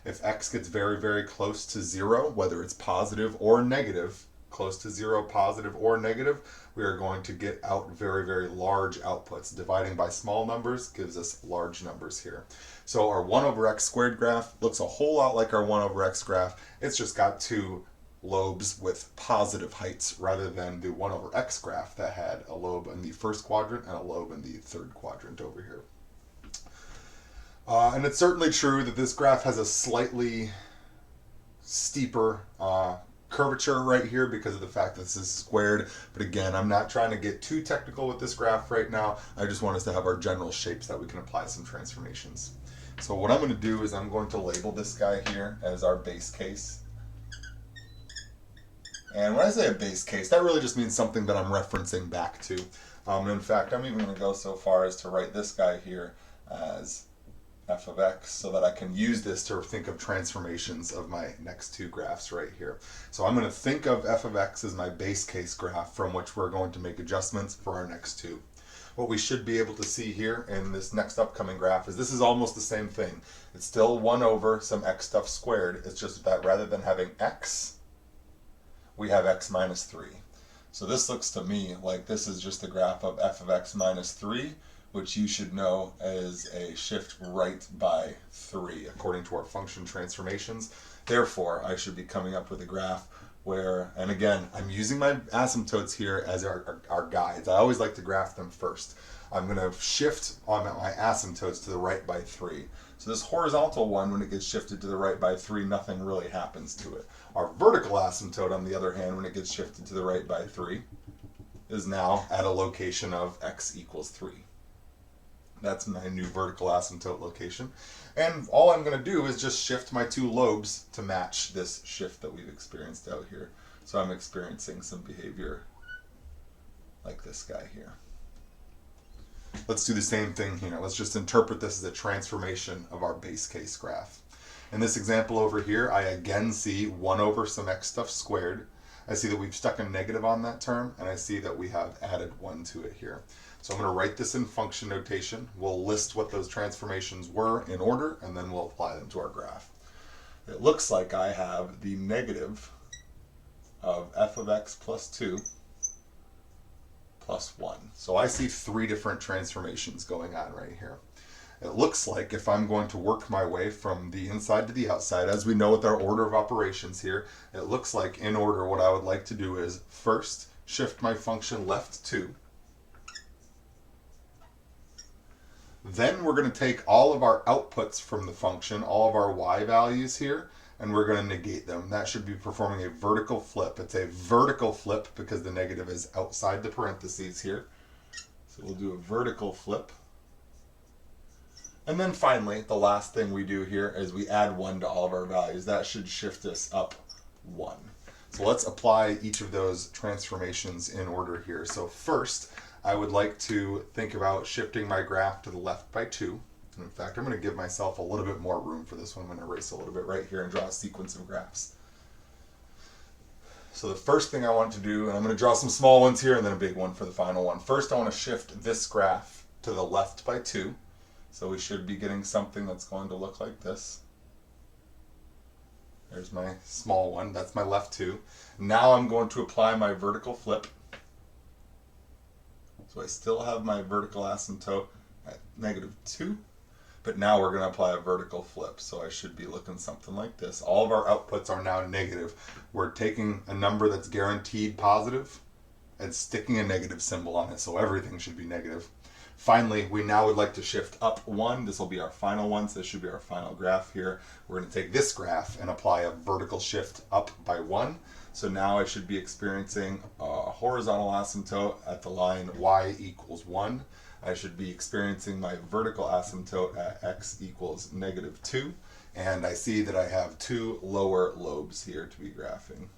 If x gets very, very close to 0, whether it's positive or negative, close to 0, positive or negative, we are going to get out very, very large outputs. Dividing by small numbers gives us large numbers here. So our 1 over x squared graph looks a whole lot like our 1 over x graph. It's just got 2 lobes with positive heights rather than the 1 over x graph that had a lobe in the first quadrant and a lobe in the third quadrant over here. And it's certainly true that this graph has a slightly steeper curvature right here because of the fact that this is squared. But again, I'm not trying to get too technical with this graph right now. I just want us to have our general shapes that we can apply some transformations. So what I'm going to do is I'm going to label this guy here as our base case. And when I say a base case, that really just means something that I'm referencing back to. In fact, I'm even going to go so far as to write this guy here as f of x so that I can use this to think of transformations of my next 2 graphs right here. So I'm going to think of f of x as my base case graph from which we're going to make adjustments for our next 2. What we should be able to see here in this next upcoming graph is this is almost the same thing. It's still 1 over some x stuff squared. It's just that rather than having x, we have x minus 3. So this looks to me like this is just the graph of f of x minus 3, which you should know is a shift right by 3 according to our function transformations. Therefore, I should be coming up with a graph where, and again, I'm using my asymptotes here as our guides. I always like to graph them first. I'm going to shift on my asymptotes to the right by 3. So this horizontal one, when it gets shifted to the right by 3, nothing really happens to it. Our vertical asymptote, on the other hand, when it gets shifted to the right by 3, is now at a location of x equals 3. That's my new vertical asymptote location. And all I'm going to do is just shift my 2 lobes to match this shift that we've experienced out here. So I'm experiencing some behavior like this guy here. Let's do the same thing here. Let's just interpret this as a transformation of our base case graph. In this example over here, I again see 1 over some x stuff squared. I see that we've stuck a negative on that term, and I see that we have added 1 to it here. So I'm going to write this in function notation. We'll list what those transformations were in order, and then we'll apply them to our graph. It looks like I have the negative of f of x plus 2 plus 1. So I see three different transformations going on right here. It looks like if I'm going to work my way from the inside to the outside, as we know with our order of operations here, it looks like in order what I would like to do is first shift my function left 2. Then we're going to take all of our outputs from the function, all of our y values here, and we're going to negate them. That should be performing a vertical flip. It's a vertical flip because the negative is outside the parentheses here. So we'll do a vertical flip. And then finally, the last thing we do here is we add 1 to all of our values. That should shift us up 1. So let's apply each of those transformations in order here. So first, I would like to think about shifting my graph to the left by 2. And in fact, I'm going to give myself a little bit more room for this one. I'm going to erase a little bit right here and draw a sequence of graphs. So the first thing I want to do, and I'm going to draw some small ones here and then a big one for the final one. First, I want to shift this graph to the left by 2. So we should be getting something that's going to look like this. There's my small one. That's my left 2. Now I'm going to apply my vertical flip. So I still have my vertical asymptote at -2. But now we're going to apply a vertical flip. So I should be looking something like this. All of our outputs are now negative. We're taking a number that's guaranteed positive and sticking a negative symbol on it. So everything should be negative. Finally, we now would like to shift up 1. This will be our final one, so this should be our final graph here. We're going to take this graph and apply a vertical shift up by 1. So now I should be experiencing a horizontal asymptote at the line y equals 1. I should be experiencing my vertical asymptote at x equals -2. And I see that I have 2 lower lobes here to be graphing.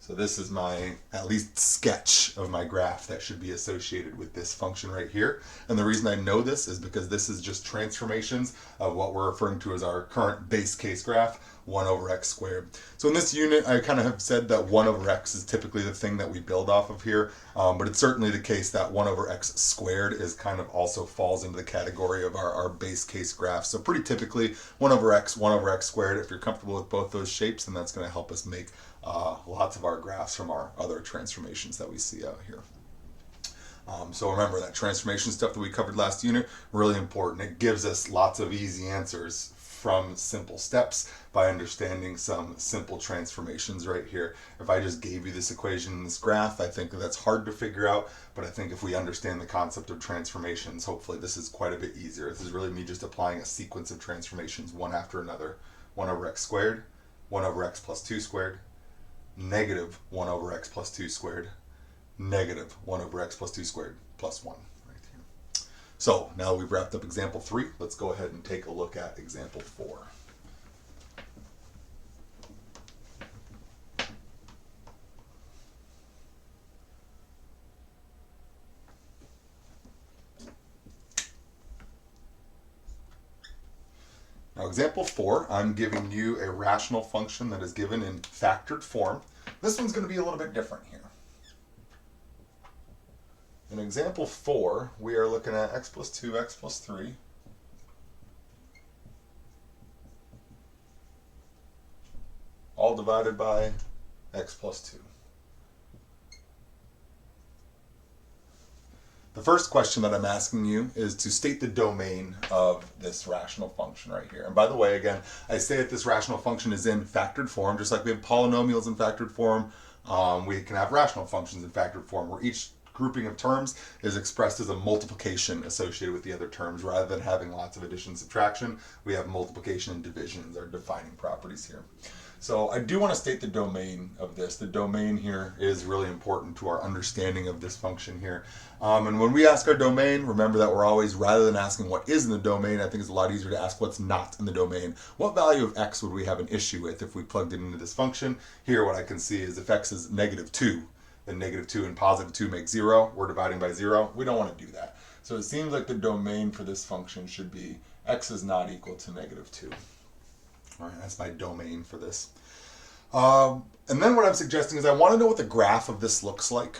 So this is my, at least, sketch of my graph that should be associated with this function right here. And the reason I know this is because this is just transformations of what we're referring to as our current base case graph, 1 over x squared. So in this unit, I kind of have said that 1 over x is typically the thing that we build off of here. But it's certainly the case that 1 over x squared is kind of also falls into the category of our base case graph. So pretty typically 1 over x squared. If you're comfortable with both those shapes, then that's going to help us make lots of our graphs from our other transformations that we see out here. So remember that transformation stuff that we covered last unit, really important. It gives us lots of easy answers from simple steps by understanding some simple transformations right here. If I just gave you this equation in this graph, I think that's hard to figure out, but I think if we understand the concept of transformations, hopefully this is quite a bit easier. This is really me just applying a sequence of transformations one after another. 1 over x squared, 1 over x plus 2 squared, -1 over x plus 2 squared, -1 over x plus 2 squared plus 1 right here. So now we've wrapped up example 3. Let's go ahead and take a look at example 4. Now example 4, I'm giving you a rational function that is given in factored form. This one's going to be a little bit different here. In example 4, we are looking at x plus 2, x plus 3. All divided by x plus 2. The first question that I'm asking you is to state the domain of this rational function right here. And by the way, again, I say that this rational function is in factored form, just like we have polynomials in factored form. We can have rational functions in factored form, where each grouping of terms is expressed as a multiplication associated with the other terms. Rather than having lots of addition and subtraction, we have multiplication and division as our defining properties here. So I do want to state the domain of this. The domain here is really important to our understanding of this function here. And when we ask our domain, remember that we're always, rather than asking what is in the domain, I think it's a lot easier to ask what's not in the domain. What value of x would we have an issue with if we plugged it into this function? Here what I can see is if x is -2, then -2 and +2 make 0. We're dividing by 0. We don't want to do that. So it seems like the domain for this function should be x is not equal to -2. All right, that's my domain for this. And then what I'm suggesting is I want to know what the graph of this looks like.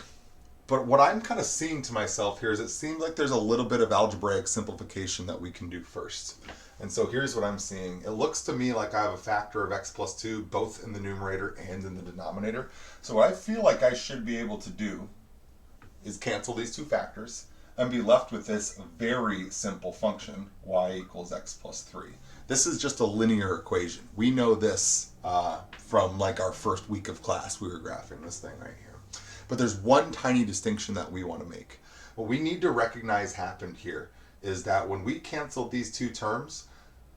But what I'm kind of seeing to myself here is it seems like there's a little bit of algebraic simplification that we can do first. And so here's what I'm seeing. It looks to me like I have a factor of x plus 2 both in the numerator and in the denominator. So what I feel like I should be able to do is cancel these two factors and be left with this very simple function, y equals x plus 3. This is just a linear equation. We know this from like our first week of class. We were graphing this thing right here. But there's one tiny distinction that we want to make. What we need to recognize happened here is that when we canceled these two terms,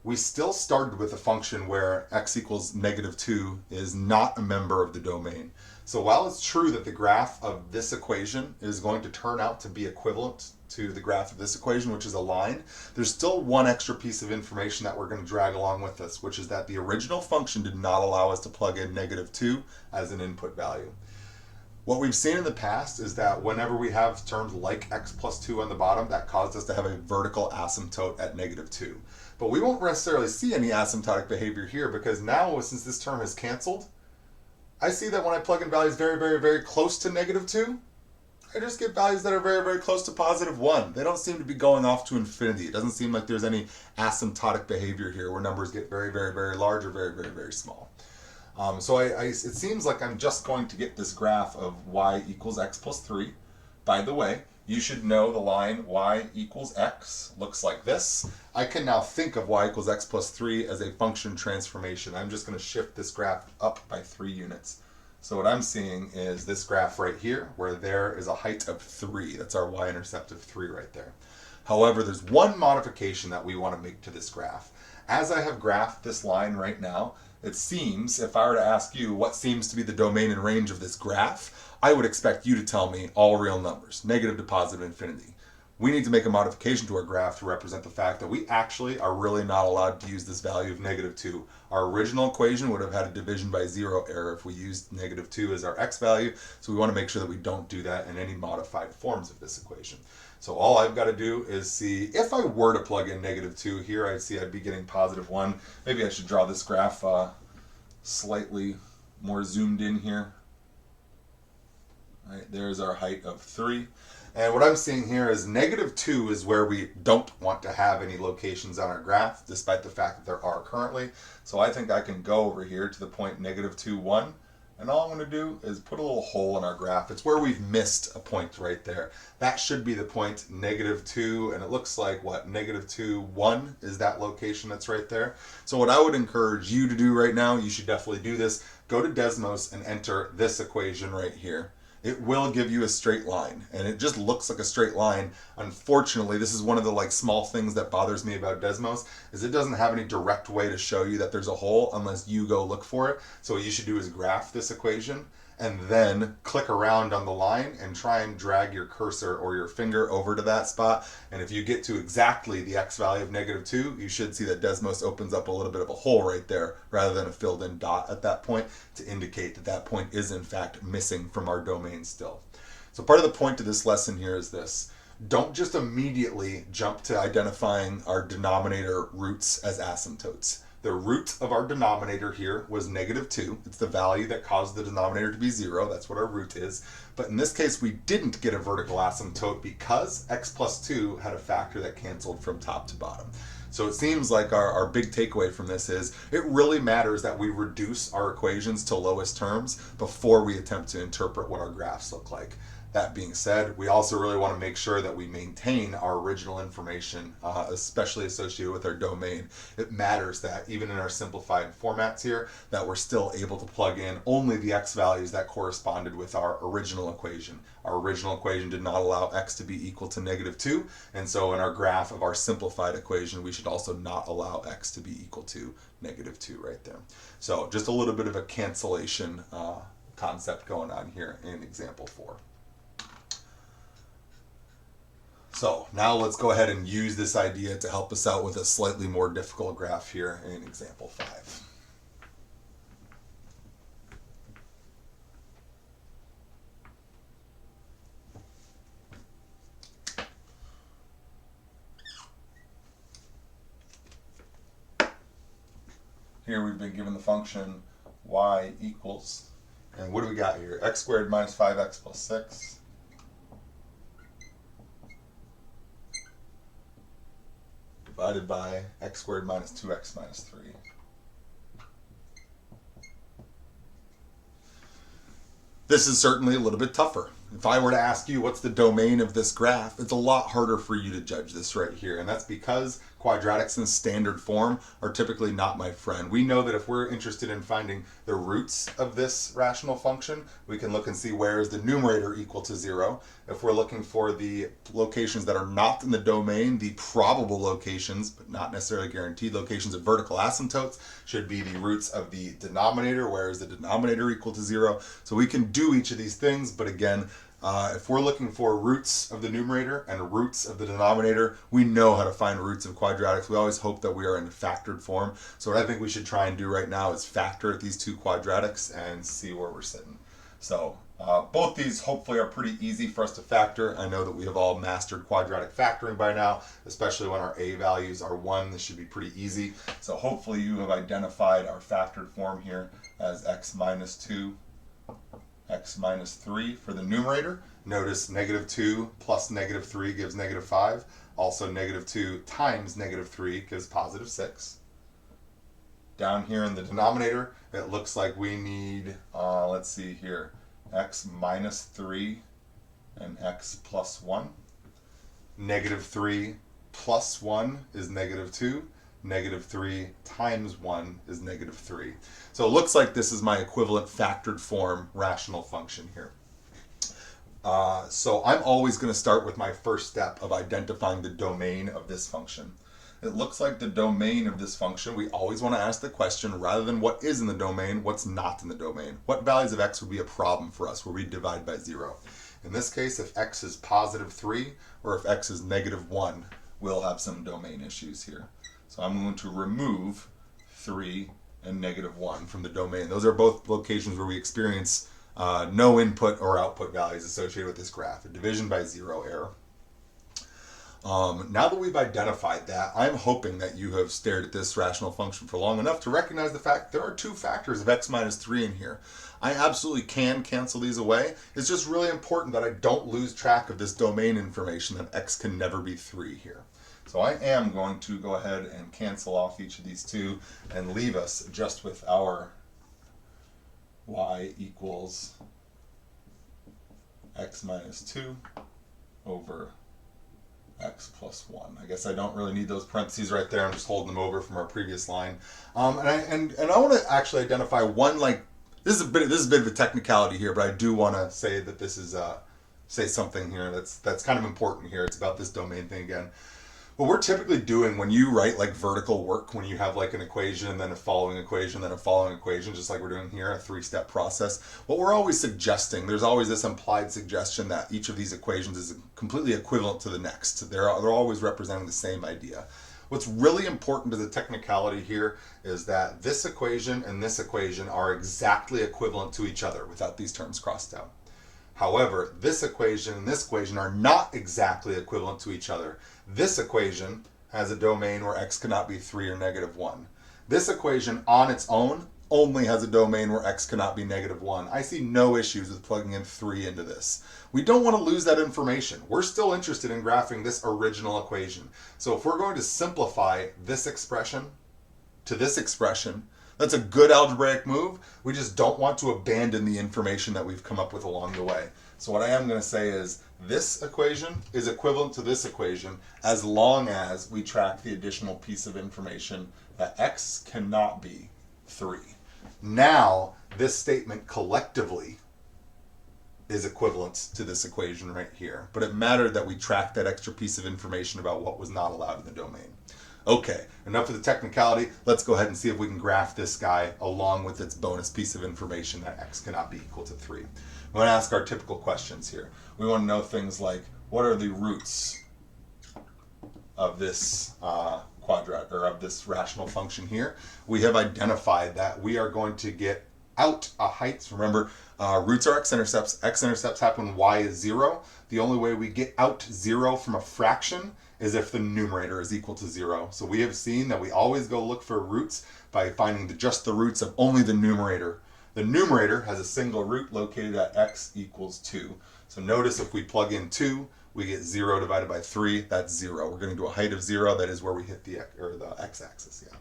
we still started with a function where x equals -2 is not a member of the domain. So while it's true that the graph of this equation is going to turn out to be equivalent to the graph of this equation, which is a line, there's still one extra piece of information that we're going to drag along with us, which is that the original function did not allow us to plug in -2 as an input value. What we've seen in the past is that whenever we have terms like x plus 2 on the bottom, that caused us to have a vertical asymptote at -2. But we won't necessarily see any asymptotic behavior here because now, since this term is canceled, I see that when I plug in values very, very, very close to -2, I just get values that are very, very close to +1. They don't seem to be going off to infinity. It doesn't seem like there's any asymptotic behavior here where numbers get very, very, very large or very, very, very small. So it seems like I'm just going to get this graph of y equals x plus 3. By the way, you should know the line y equals x looks like this. I can now think of y equals x plus 3 as a function transformation. I'm just going to shift this graph up by 3 units. So what I'm seeing is this graph right here, where there is a height of 3. That's our y-intercept of 3 right there. However, there's one modification that we want to make to this graph. As I have graphed this line right now, it seems, if I were to ask you what seems to be the domain and range of this graph, I would expect you to tell me all real numbers, negative to positive infinity. We need to make a modification to our graph to represent the fact that we actually are really not allowed to use this value of -2. Our original equation would have had a division by 0 error if we used -2 as our x value, so we want to make sure that we don't do that in any modified forms of this equation. So all I've got to do is see, if I were to plug in -2 here, I'd see I'd be getting +1. Maybe I should draw this graph slightly more zoomed in here. All right, there's our height of 3. And what I'm seeing here is -2 is where we don't want to have any locations on our graph, despite the fact that there are currently. So I think I can go over here to the point -2, 1. And all I'm going to do is put a little hole in our graph. It's where we've missed a point right there. That should be the point -2, and it looks like, what, -2, 1 is that location that's right there. So what I would encourage you to do right now, you should definitely do this, go to Desmos and enter this equation right here. It will give you a straight line, and it just looks like a straight line. Unfortunately, this is one of the small things that bothers me about Desmos, is it doesn't have any direct way to show you that there's a hole unless you go look for it. So what you should do is graph this equation and then click around on the line and try and drag your cursor or your finger over to that spot. And if you get to exactly the x value of -2, you should see that Desmos opens up a little bit of a hole right there rather than a filled in dot at that point to indicate that that point is in fact missing from our domain still. So part of the point of this lesson here is this. Don't just immediately jump to identifying our denominator roots as asymptotes. The root of our denominator here was -2. It's the value that caused the denominator to be 0. That's what our root is. But in this case, we didn't get a vertical asymptote because x plus 2 had a factor that canceled from top to bottom. So it seems like our big takeaway from this is it really matters that we reduce our equations to lowest terms before we attempt to interpret what our graphs look like. That being said, we also really want to make sure that we maintain our original information, especially associated with our domain. It matters that even in our simplified formats here, that we're still able to plug in only the x values that corresponded with our original equation. Our original equation did not allow x to be equal to -2, and so in our graph of our simplified equation, we should also not allow x to be equal to -2 right there. So just a little bit of a cancellation concept going on here in example 4. So now let's go ahead and use this idea to help us out with a slightly more difficult graph here in example 5. Here we've been given the function y equals, and what do we got here? X squared minus 5x plus 6. Divided by x squared minus 2x minus 3. This is certainly a little bit tougher. if I were to ask you what's the domain of this graph, it's a lot harder for you to judge this right here. And that's because quadratics in standard form are typically not my friend. We know that if we're interested in finding the roots of this rational function, we can look and see where is the numerator equal to 0. If we're looking for the locations that are not in the domain, the probable locations, but not necessarily guaranteed locations of vertical asymptotes, should be the roots of the denominator, where is the denominator equal to 0. So we can do each of these things, but again, if we're looking for roots of the numerator and roots of the denominator, we know how to find roots of quadratics. We always hope that we are in factored form. So what I think we should try and do right now is factor at these two quadratics and see where we're sitting. So both these hopefully are pretty easy for us to factor. I know that we have all mastered quadratic factoring by now, especially when our a values are 1. This should be pretty easy. So hopefully you have identified our factored form here as x minus 2, x minus 3 for the numerator. Notice -2 plus -3 gives -5. Also -2 times -3 gives +6. Down here in the denominator, it looks like we need, let's see here, x minus 3 and x plus 1. -3 plus 1 is -2. -3 times 1 is -3. So it looks like this is my equivalent factored form rational function here. So I'm always going to start with my first step of identifying the domain of this function. It looks like the domain of this function, we always want to ask the question, rather than what is in the domain, what's not in the domain. What values of x would be a problem for us where we divide by 0? In this case, if x is +3 or if x is -1, we'll have some domain issues here. So I'm going to remove 3 and -1 from the domain. Those are both locations where we experience no input or output values associated with this graph, a division by 0 error. Now that we've identified that, I'm hoping that you have stared at this rational function for long enough to recognize the fact there are two factors of x minus 3 in here. I absolutely can cancel these away. It's just really important that I don't lose track of this domain information, that x can never be 3 here. So I am going to go ahead and cancel off each of these two and leave us just with our y equals x minus 2 over x plus 1. I guess I don't really need those parentheses right there. I'm just holding them over from our previous line. And I want to actually identify one, this is a bit of a technicality here, but I do want to say that this is say something here that's kind of important here. It's about this domain thing again. What we're typically doing when you write vertical work, when you have an equation and then a following equation, then a following equation, just like we're doing here, a 3-step process, what we're always suggesting, there's always this implied suggestion that each of these equations is completely equivalent to the next. They're always representing the same idea. What's really important to the technicality here is that this equation and this equation are exactly equivalent to each other without these terms crossed out. However, this equation and this equation are not exactly equivalent to each other. This equation has a domain where x cannot be 3 or -1. This equation on its own only has a domain where x cannot be -1. I see no issues with plugging in 3 into this. We don't want to lose that information. We're still interested in graphing this original equation. So if we're going to simplify this expression to this expression, that's a good algebraic move. We just don't want to abandon the information that we've come up with along the way. So what I am going to say is this equation is equivalent to this equation as long as we track the additional piece of information that x cannot be 3. Now, this statement collectively is equivalent to this equation right here. But it mattered that we track that extra piece of information about what was not allowed in the domain. Okay, enough of the technicality. Let's go ahead and see if we can graph this guy along with its bonus piece of information that x cannot be equal to 3. We want to ask our typical questions here. We want to know things like, what are the roots of this quadratic, or of this rational function here? We have identified that we are going to get out a height. Remember, roots are x-intercepts. X-intercepts happen when y is 0. The only way we get out 0 from a fraction is if the numerator is equal to 0. So we have seen that we always go look for roots by finding just the roots of only the numerator. The numerator has a single root located at x equals 2. So notice if we plug in 2, we get 0 divided by 3, that's 0. We're going to do a height of 0, that is where we hit the x-axis. Yeah.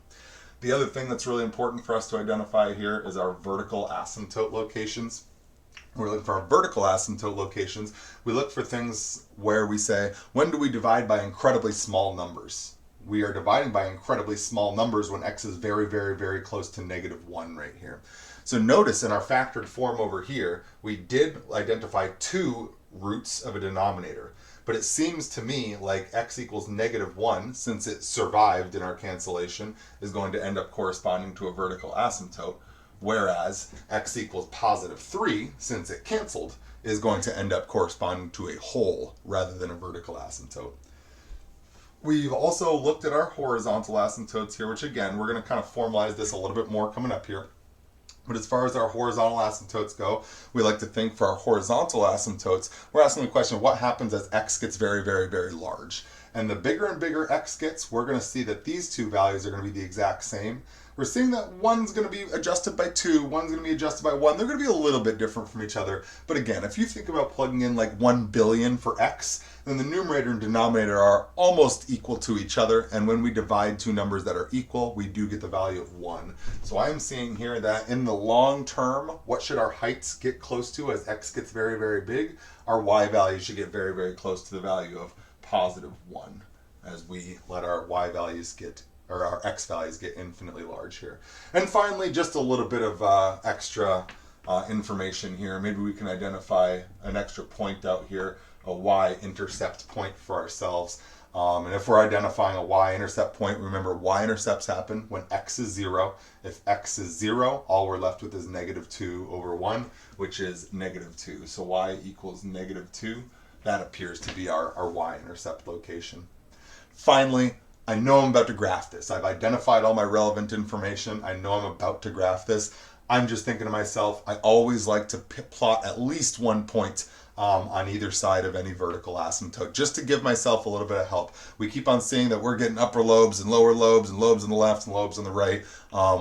The other thing that's really important for us to identify here is our vertical asymptote locations. We're looking for our vertical asymptote locations. We look for things where we say, when do we divide by incredibly small numbers? We are dividing by incredibly small numbers when x is very, very, very close to -1 right here. So notice in our factored form over here, we did identify 2 roots of a denominator. But it seems to me like x equals -1, since it survived in our cancellation, is going to end up corresponding to a vertical asymptote. Whereas x equals +3, since it canceled, is going to end up corresponding to a whole rather than a vertical asymptote. We've also looked at our horizontal asymptotes here, which again, we're going to kind of formalize this a little bit more coming up here. But as far as our horizontal asymptotes go, we like to think for our horizontal asymptotes, we're asking the question, what happens as x gets very, very, very large? And the bigger and bigger x gets, we're going to see that these two values are going to be the exact same. We're seeing that one's going to be adjusted by 2, one's going to be adjusted by 1. They're going to be a little bit different from each other. But again, if you think about plugging in like 1 billion for x, then the numerator and denominator are almost equal to each other. And when we divide two numbers that are equal, we do get the value of 1. So I'm seeing here that in the long term, what should our heights get close to as x gets very, very big? Our y value should get very, very close to the value of +1 as we let our y values get, or our x values get infinitely large here. And finally, just a little bit of extra information here. Maybe we can identify an extra point out here, a y-intercept point for ourselves. And if we're identifying a y-intercept point, remember y-intercepts happen when x is 0. If x is 0, all we're left with is -2/1, which is -2. So y equals -2. That appears to be our y-intercept location. Finally, I know I'm about to graph this. I've identified all my relevant information. I know I'm about to graph this. I'm just thinking to myself, I always like to plot at least one point on either side of any vertical asymptote, just to give myself a little bit of help. We keep on seeing that we're getting upper lobes and lower lobes and lobes on the left and lobes on the right.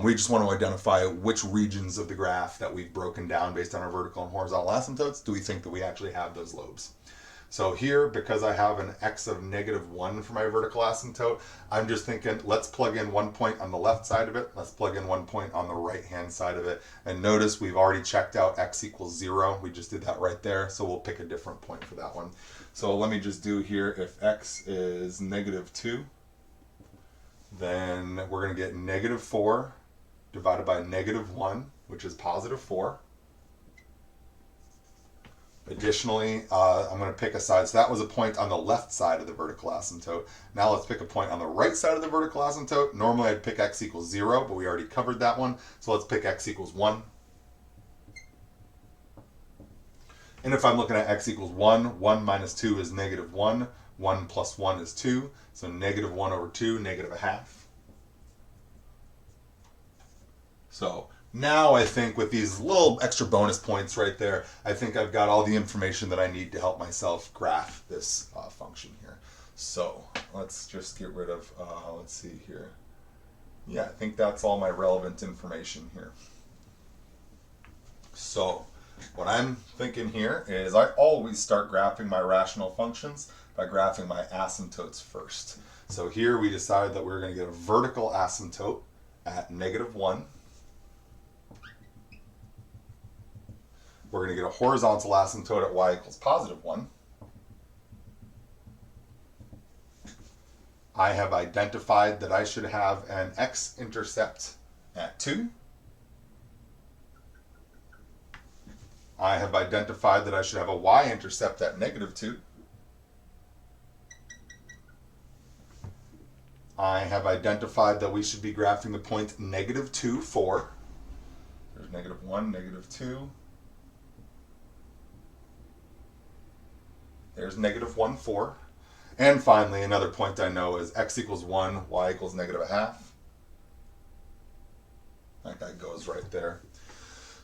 We just want to identify which regions of the graph that we've broken down based on our vertical and horizontal asymptotes do we think that we actually have those lobes. So here, because I have an x of -1 for my vertical asymptote, I'm just thinking, let's plug in one point on the left side of it. Let's plug in one point on the right-hand side of it. And notice we've already checked out x equals 0. We just did that right there. So we'll pick a different point for that one. So let me just do here, if x is -2, then we're going to get -4 divided by -1, which is +4. Additionally, I'm going to pick a side. So that was a point on the left side of the vertical asymptote. Now let's pick a point on the right side of the vertical asymptote. Normally I'd pick x equals 0, but we already covered that one. So let's pick x equals 1. And if I'm looking at x equals 1, 1 minus 2 is -1. 1 plus 1 is 2. So -1/2, -1/2. So now I think with these little extra bonus points right there, I think I've got all the information that I need to help myself graph this function here. So let's just get rid of, let's see here. Yeah, I think that's all my relevant information here. So what I'm thinking here is I always start graphing my rational functions by graphing my asymptotes first. So here we decided that we're going to get a vertical asymptote at -1. We're going to get a horizontal asymptote at y equals +1. I have identified that I should have an x-intercept at 2. I have identified that I should have a y-intercept at -2. I have identified that we should be graphing the point -2, 4. There's -1, -2. There's -1, 4. And finally, another point I know is x equals 1, y equals -1/2. That guy goes right there.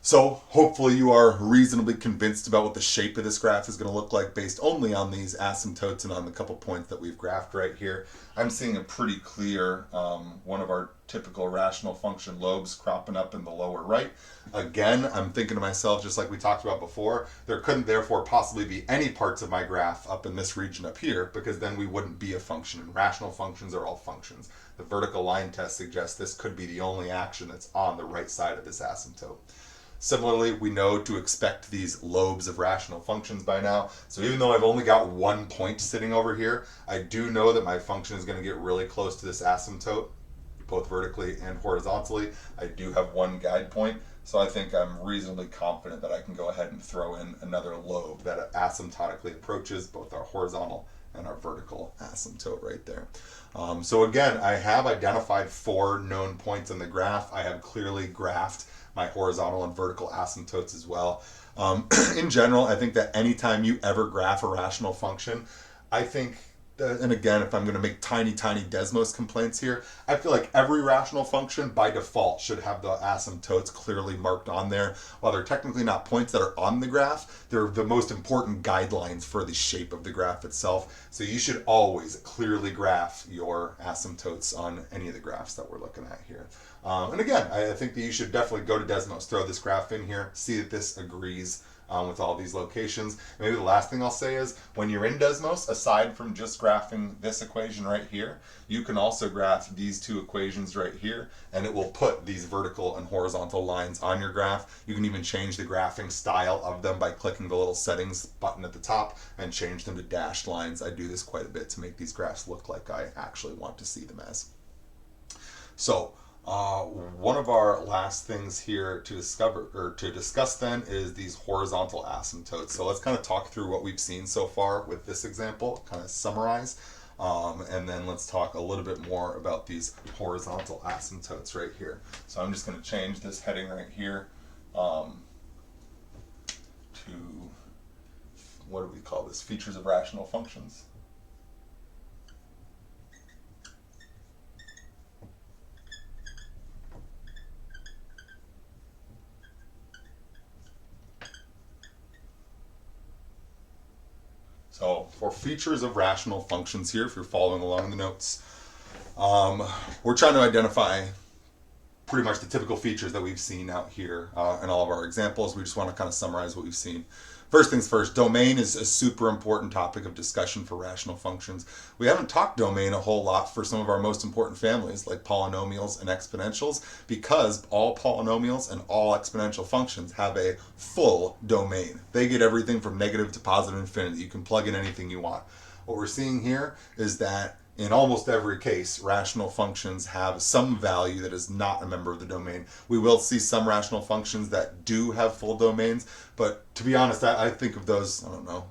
So hopefully you are reasonably convinced about what the shape of this graph is going to look like based only on these asymptotes and on the couple points that we've graphed right here. I'm seeing a pretty clear one of our typical rational function lobes cropping up in the lower right. Again, I'm thinking to myself, just like we talked about before, there couldn't therefore possibly be any parts of my graph up in this region up here, because then we wouldn't be a function, and rational functions are all functions. The vertical line test suggests this could be the only action that's on the right side of this asymptote. Similarly, we know to expect these lobes of rational functions by now. So even though I've only got 1 point sitting over here, I do know that my function is going to get really close to this asymptote, both vertically and horizontally. I do have 1 guide point, so I think I'm reasonably confident that I can go ahead and throw in another lobe that asymptotically approaches both our horizontal and our vertical asymptote right there. So again, I have identified 4 known points on the graph. I have clearly graphed my horizontal and vertical asymptotes as well. In general, I think that anytime you ever graph a rational function, I think, and again, if I'm going to make tiny Desmos complaints here, I feel like every rational function by default should have the asymptotes clearly marked on there. While they're technically not points that are on the graph, they're the most important guidelines for the shape of the graph itself. So you should always clearly graph your asymptotes on any of the graphs that we're looking at here. And again, I think that you should definitely go to Desmos, throw this graph in here, see that this agrees with all these locations. Maybe the last thing I'll say is, when you're in Desmos, aside from just graphing this equation right here, you can also graph these 2 equations right here, and it will put these vertical and horizontal lines on your graph. You can even change the graphing style of them by clicking the little settings button at the top and change them to dashed lines. I do this quite a bit to make these graphs look like I actually want to see them as. So, one of our last things here to discuss then is these horizontal asymptotes. So let's kind of talk through what we've seen so far with this example, kind of summarize, and then let's talk a little bit more about these horizontal asymptotes right here. So I'm just going to change this heading right here to, what do we call this? Features of rational functions. So for features of rational functions here, if you're following along in the notes, we're trying to identify pretty much the typical features that we've seen out here in all of our examples. We just want to kind of summarize what we've seen. First things first, domain is a super important topic of discussion for rational functions. We haven't talked domain a whole lot for some of our most important families like polynomials and exponentials, because all polynomials and all exponential functions have a full domain. They get everything from negative to positive infinity. You can plug in anything you want. What we're seeing here is that in almost every case, rational functions have some value that is not a member of the domain. We will see some rational functions that do have full domains, but to be honest, I think of those, I don't know,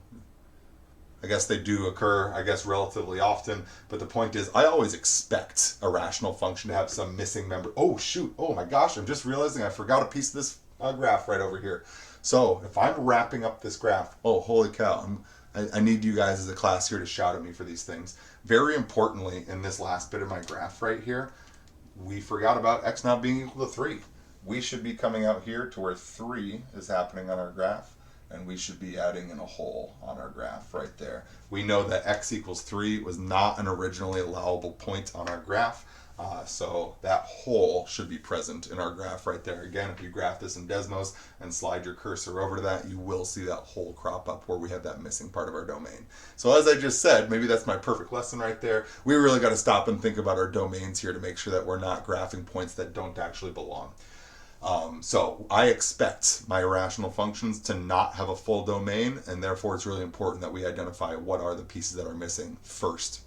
I guess they do occur, relatively often, but the point is, I always expect a rational function to have some missing member. Oh shoot, oh my gosh, I'm just realizing I forgot a piece of this graph right over here. So if I'm wrapping up this graph, oh holy cow, I need you guys as a class here to shout at me for these things. Very importantly, in this last bit of my graph right here, we forgot about x not being equal to 3. We should be coming out here to where 3 is happening on our graph, and we should be adding in a hole on our graph right there. We know that x equals 3 was not an originally allowable point on our graph, so that hole should be present in our graph right there. Again, if you graph this in Desmos and slide your cursor over to that, you will see that hole crop up where we have that missing part of our domain. So as I just said, maybe that's my perfect lesson right there. We really got to stop and think about our domains here to make sure that we're not graphing points that don't actually belong. So I expect my rational functions to not have a full domain, and therefore it's really important that we identify what are the pieces that are missing first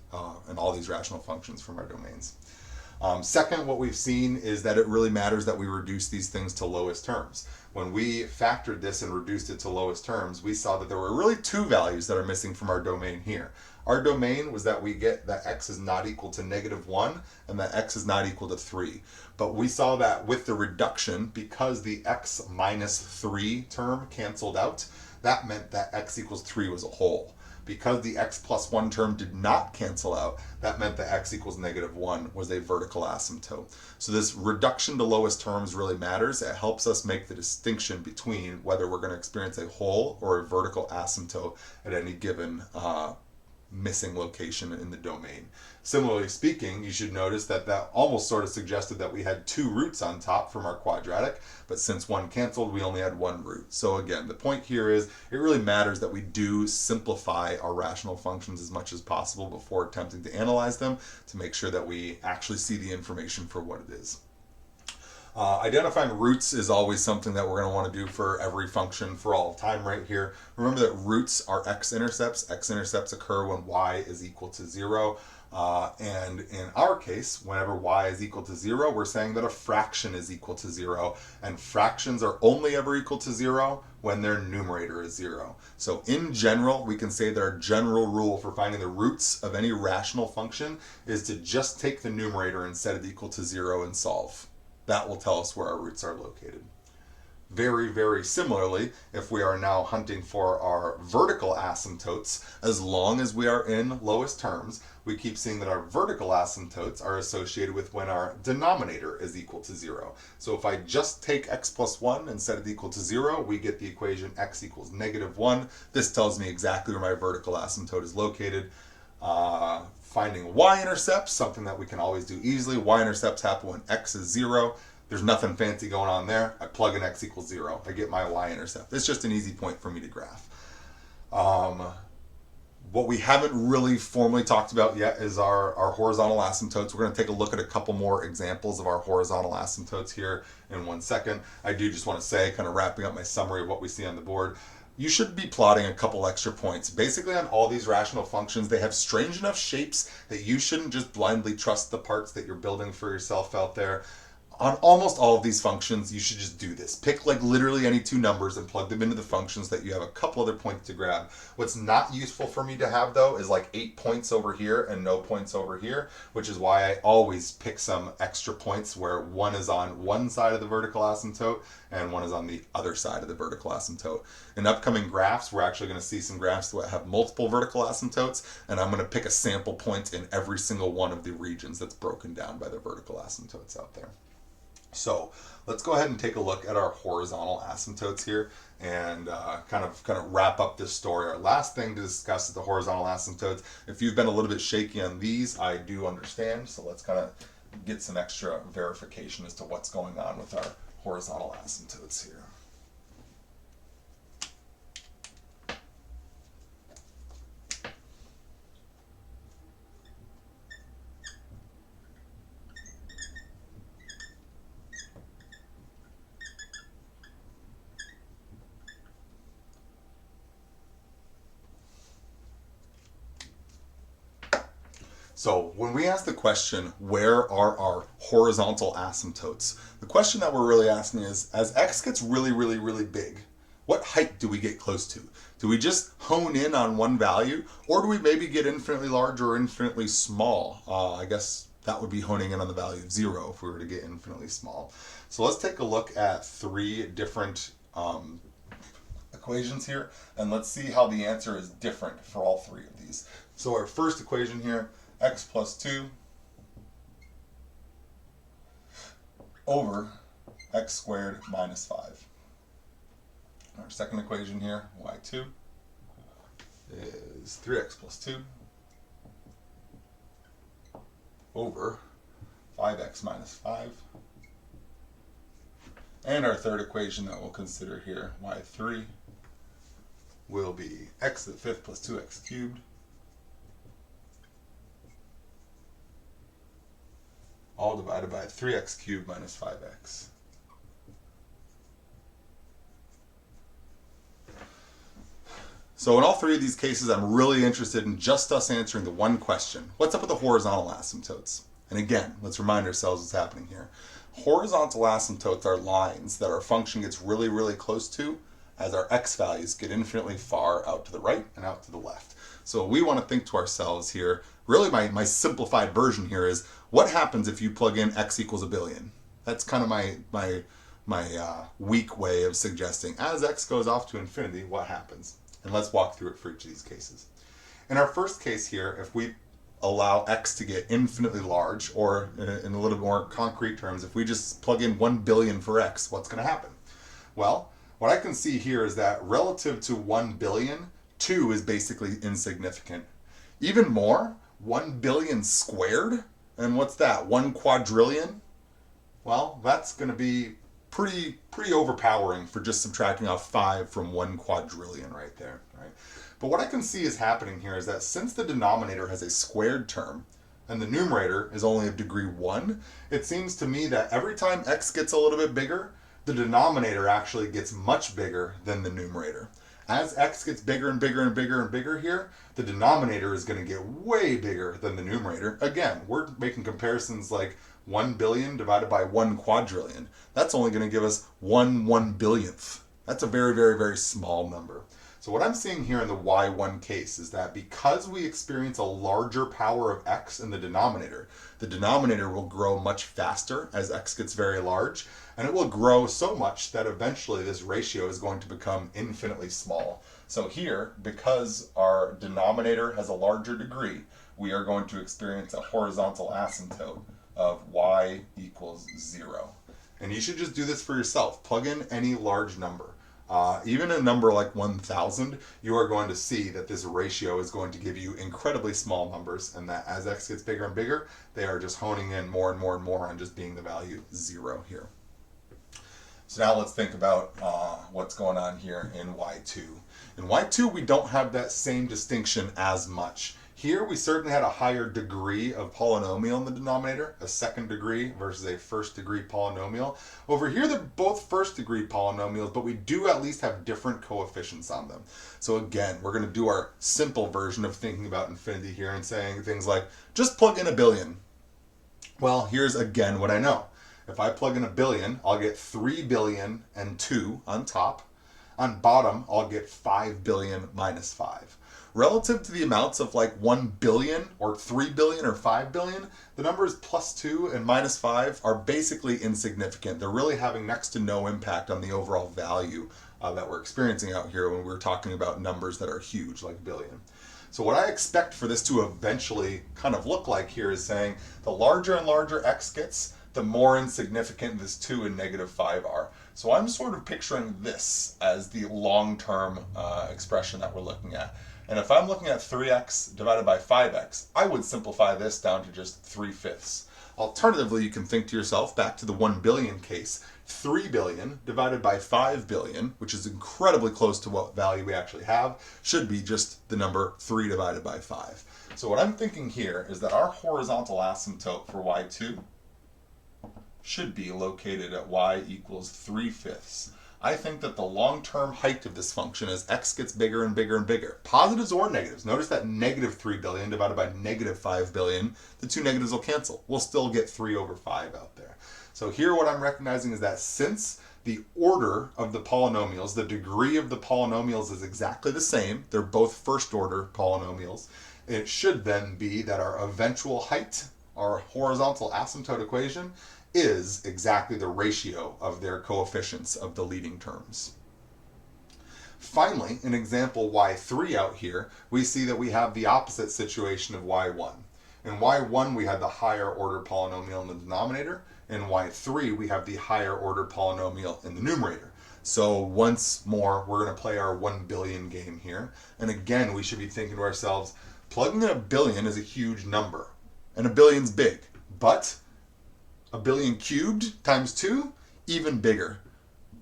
in all these rational functions from our domains. Second, what we've seen is that it really matters that we reduce these things to lowest terms. When we factored this and reduced it to lowest terms, we saw that there were really 2 values that are missing from our domain here. Our domain was that we get that x is not equal to -1 and that x is not equal to 3. But we saw that with the reduction, because the x minus 3 term canceled out, that meant that x equals 3 was a whole. Because the x plus 1 term did not cancel out, that meant that x equals -1 was a vertical asymptote. So this reduction to lowest terms really matters. It helps us make the distinction between whether we're going to experience a whole or a vertical asymptote at any given missing location in the domain. Similarly speaking, you should notice that that almost sort of suggested that we had 2 roots on top from our quadratic, but since 1 canceled, we only had 1 root. So again, the point here is it really matters that we do simplify our rational functions as much as possible before attempting to analyze them to make sure that we actually see the information for what it is. Identifying roots is always something that we're going to want to do for every function for all of time right here. Remember that roots are x-intercepts. X-intercepts occur when y is equal to 0. And in our case, whenever y is equal to 0, we're saying that a fraction is equal to 0. And fractions are only ever equal to 0 when their numerator is 0. So in general, we can say that our general rule for finding the roots of any rational function is to just take the numerator and set it equal to 0 and solve. That will tell us where our roots are located. Very, very similarly, if we are now hunting for our vertical asymptotes, as long as we are in lowest terms, we keep seeing that our vertical asymptotes are associated with when our denominator is equal to 0. So if I just take x plus 1 and set it equal to 0, we get the equation x equals -1. This tells me exactly where my vertical asymptote is located. Finding y-intercepts, something that we can always do easily. Y-intercepts happen when x is 0. There's nothing fancy going on there. I plug in x equals 0. I get my y-intercept. It's just an easy point for me to graph. What we haven't really formally talked about yet is our horizontal asymptotes. We're going to take a look at a couple more examples of our horizontal asymptotes here in 1 second. I do just want to say, kind of wrapping up my summary of what we see on the board, you should be plotting a couple extra points. Basically on all these rational functions, they have strange enough shapes that you shouldn't just blindly trust the parts that you're building for yourself out there. On almost all of these functions, you should just do this. Pick like literally any two numbers and plug them into the functions that you have a couple other points to grab. What's not useful for me to have though is like 8 points over here and no points over here, which is why I always pick some extra points where one is on one side of the vertical asymptote and one is on the other side of the vertical asymptote. In upcoming graphs, we're actually going to see some graphs that have multiple vertical asymptotes, and I'm going to pick a sample point in every single one of the regions that's broken down by the vertical asymptotes out there. So let's go ahead and take a look at our horizontal asymptotes here and kind of wrap up this story. Our last thing to discuss is the horizontal asymptotes. If you've been a little bit shaky on these, I do understand. So let's kind of get some extra verification as to what's going on with our horizontal asymptotes here. So when we ask the question, where are our horizontal asymptotes? The question that we're really asking is, as x gets really, really, really big, what height do we get close to? Do we just hone in on one value, or do we maybe get infinitely large or infinitely small? I guess that would be honing in on the value of 0 if we were to get infinitely small. So let's take a look at 3 different equations here, and let's see how the answer is different for all 3 of these. So our first equation here, x plus 2 over x squared minus 5. Our second equation here, y2, is 3x plus 2 over 5x minus 5. And our third equation that we'll consider here, y3, will be x to the 5th plus 2x cubed all divided by 3x cubed minus 5x. So in all 3 of these cases, I'm really interested in just us answering the one question. What's up with the horizontal asymptotes? And again, let's remind ourselves what's happening here. Horizontal asymptotes are lines that our function gets really, really close to as our x values get infinitely far out to the right and out to the left. So we want to think to ourselves here, really my simplified version here is, what happens if you plug in x equals 1 billion? That's kind of my weak way of suggesting, as x goes off to infinity, what happens? And let's walk through it for each of these cases. In our first case here, if we allow x to get infinitely large, or in a little more concrete terms, if we just plug in 1 billion for x, what's going to happen? Well, what I can see here is that relative to 1 billion, 2 is basically insignificant. Even more, 1 billion squared? And what's that, 1 quadrillion? Well, that's going to be pretty overpowering for just subtracting off 5 from 1 quadrillion right there, right? But what I can see is happening here is that since the denominator has a squared term, and the numerator is only of degree 1, it seems to me that every time x gets a little bit bigger, the denominator actually gets much bigger than the numerator. As x gets bigger and bigger and bigger and bigger here, the denominator is going to get way bigger than the numerator. Again, we're making comparisons like 1 billion divided by 1 quadrillion. That's only going to give us 1/1,000,000,000th. That's a very, very, very small number. So what I'm seeing here in the y1 case is that because we experience a larger power of x in the denominator will grow much faster as x gets very large, and it will grow so much that eventually this ratio is going to become infinitely small. So here, because our denominator has a larger degree, we are going to experience a horizontal asymptote of y equals 0. And you should just do this for yourself. Plug in any large number. Even a number like 1,000, you are going to see that this ratio is going to give you incredibly small numbers, and that as x gets bigger and bigger, they are just honing in more and more and more on just being the value 0 here. So now let's think about what's going on here in y2. In y2, we don't have that same distinction as much. Here we certainly had a higher degree of polynomial in the denominator, a second degree versus a first degree polynomial. Over here they're both first degree polynomials, but we do at least have different coefficients on them. So again, we're going to do our simple version of thinking about infinity here and saying things like, just plug in a billion. Well, here's again what I know. If I plug in a billion, I'll get 3 billion and 2 on top. On bottom, I'll get 5 billion minus 5. Relative to the amounts of like 1 billion or 3 billion or 5 billion, the numbers plus 2 and minus 5 are basically insignificant. They're really having next to no impact on the overall value that we're experiencing out here when we're talking about numbers that are huge, like billion. So what I expect for this to eventually kind of look like here is saying the larger and larger x gets, the more insignificant this 2 and -5 are. So I'm sort of picturing this as the long-term expression that we're looking at. And if I'm looking at 3x divided by 5x, I would simplify this down to just 3/5. Alternatively, you can think to yourself, back to the 1 billion case, 3 billion divided by 5 billion, which is incredibly close to what value we actually have, should be just the number 3 divided by 5. So what I'm thinking here is that our horizontal asymptote for y2 should be located at y equals 3/5. I think that the long-term height of this function as x gets bigger and bigger and bigger, positives or negatives, notice that -3 billion divided by -5 billion, the two negatives will cancel. We'll still get 3/5 out there. So here what I'm recognizing is that since the order of the polynomials, the degree of the polynomials is exactly the same, they're both first order polynomials, it should then be that our eventual height, our horizontal asymptote equation, is exactly the ratio of their coefficients of the leading terms. Finally, in example y3 out here, we see that we have the opposite situation of y1. In y1 we had the higher order polynomial in the denominator, in y3 we have the higher order polynomial in the numerator. So once more, we're going to play our 1 billion game here, and again we should be thinking to ourselves, plugging in a billion is a huge number, and a billion's big, but a billion cubed times 2, even bigger.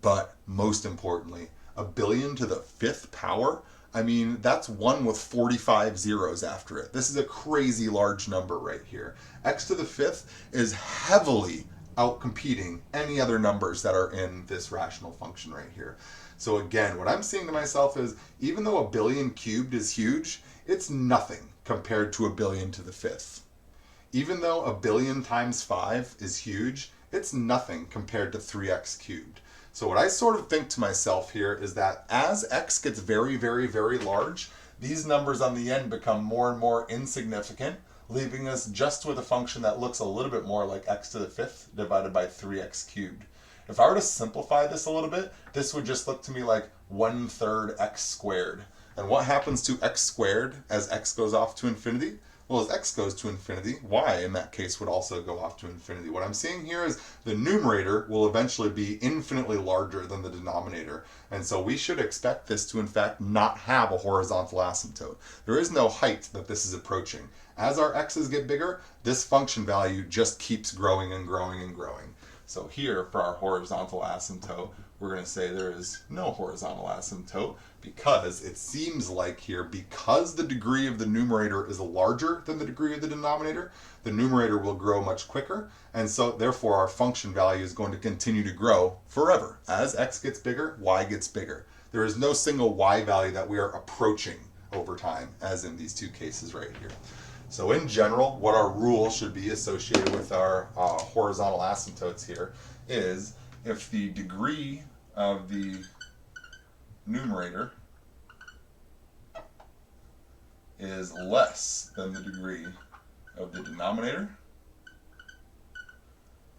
But most importantly, a billion to the 5th power, I mean, that's 1 with 45 zeros after it. This is a crazy large number right here. X to the 5th is heavily outcompeting any other numbers that are in this rational function right here. So again, what I'm saying to myself is, even though a billion cubed is huge, it's nothing compared to a billion to the 5th. Even though a billion times 5 is huge, it's nothing compared to 3x cubed. So what I sort of think to myself here is that as x gets very, very, very large, these numbers on the end become more and more insignificant, leaving us just with a function that looks a little bit more like x to the 5th divided by 3x cubed. If I were to simplify this a little bit, this would just look to me like 1/3 x squared. And what happens to x squared as x goes off to infinity? Well, as x goes to infinity, y in that case would also go off to infinity. What I'm seeing here is the numerator will eventually be infinitely larger than the denominator. And so we should expect this to in fact not have a horizontal asymptote. There is no height that this is approaching. As our x's get bigger, this function value just keeps growing and growing and growing. So here, for our horizontal asymptote, we're going to say there is no horizontal asymptote because it seems like here, because the degree of the numerator is larger than the degree of the numerator will grow much quicker, and so therefore our function value is going to continue to grow forever. As x gets bigger, y gets bigger. There is no single y value that we are approaching over time, as in these two cases right here. So in general, what our rule should be associated with our horizontal asymptotes here is if the degree of the numerator is less than the degree of the denominator,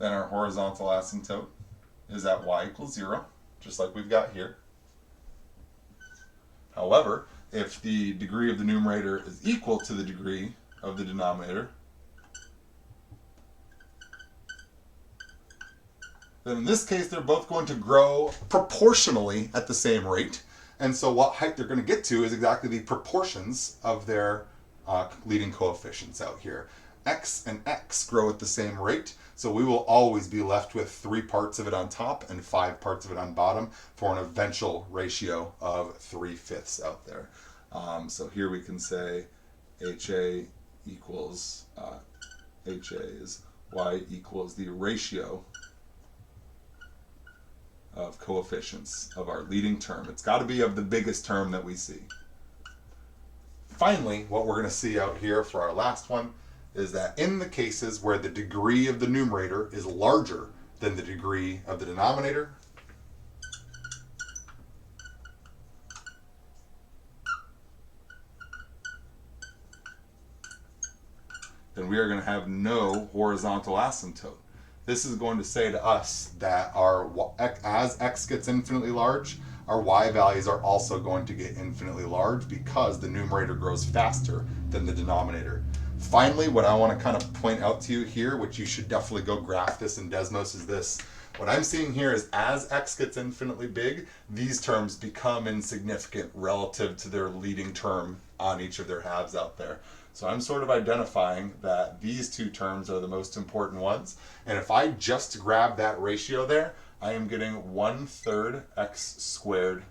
then our horizontal asymptote is at y equals 0, just like we've got here. However, if the degree of the numerator is equal to the degree of the denominator, then in this case they're both going to grow proportionally at the same rate. And so what height they're going to get to is exactly the proportions of their leading coefficients out here. X and x grow at the same rate, so we will always be left with 3 parts of it on top and 5 parts of it on bottom for an eventual ratio of 3/5 out there. So here we can say HA equals, HA is y equals the ratio of coefficients of our leading term. It's got to be of the biggest term that we see. Finally, what we're going to see out here for our last one is that in the cases where the degree of the numerator is larger than the degree of the denominator, then we are going to have no horizontal asymptote. This is going to say to us that as x gets infinitely large, our y values are also going to get infinitely large because the numerator grows faster than the denominator. Finally, what I want to kind of point out to you here, which you should definitely go graph this in Desmos, is this. What I'm seeing here is as x gets infinitely big, these terms become insignificant relative to their leading term on each of their halves out there. So I'm sort of identifying that these two terms are the most important ones. And if I just grab that ratio there, I am getting 1/3 x squared.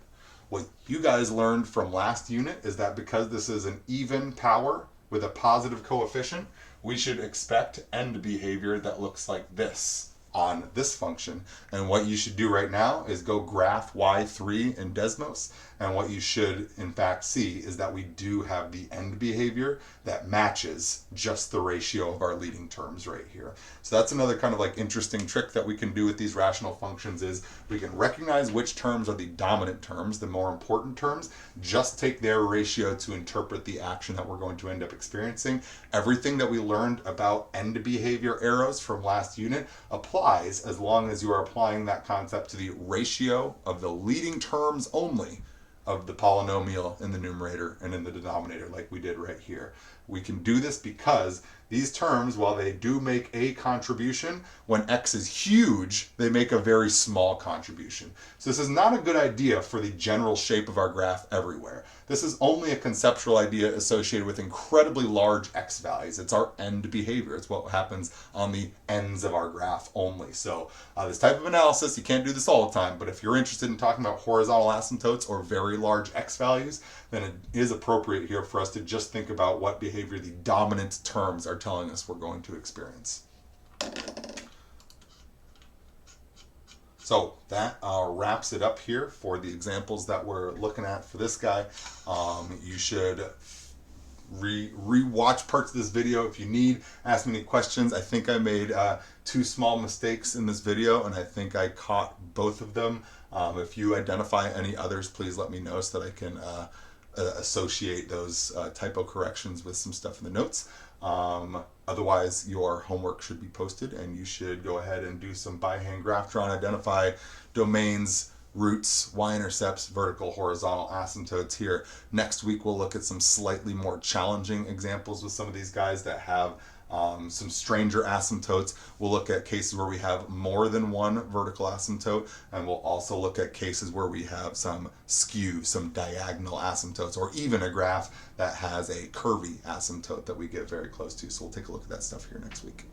What you guys learned from last unit is that because this is an even power with a positive coefficient, we should expect end behavior that looks like this on this function. And what you should do right now is go graph y3 in Desmos, and what you should in fact see is that we do have the end behavior that matches just the ratio of our leading terms right here. So that's another kind of like interesting trick that we can do with these rational functions is we can recognize which terms are the dominant terms, the more important terms, just take their ratio to interpret the action that we're going to end up experiencing. Everything that we learned about end behavior arrows from last unit applies as long as you are applying that concept to the ratio of the leading terms only of the polynomial in the numerator and in the denominator, like we did right here. We can do this because these terms, while they do make a contribution, when x is huge, they make a very small contribution. So this is not a good idea for the general shape of our graph everywhere. This is only a conceptual idea associated with incredibly large x values. It's our end behavior. It's what happens on the ends of our graph only. So this type of analysis, you can't do this all the time, but if you're interested in talking about horizontal asymptotes or very large x values, then it is appropriate here for us to just think about what behavior the dominant terms are telling us we're going to experience. So that wraps it up here for the examples that we're looking at for this guy. You should re-watch parts of this video if you need. Ask me any questions. I think I made 2 small mistakes in this video, and I think I caught both of them. If you identify any others, please let me know so that I can associate those typo corrections with some stuff in the notes. Otherwise, your homework should be posted, and you should go ahead and do some by hand graph draw and identify domains, roots, y-intercepts, vertical, horizontal asymptotes here. Next week, we'll look at some slightly more challenging examples with some of these guys that have some stranger asymptotes. We'll look at cases where we have more than one vertical asymptote, and we'll also look at cases where we have some skew, some diagonal asymptotes, or even a graph that has a curvy asymptote that we get very close to. So we'll take a look at that stuff here next week.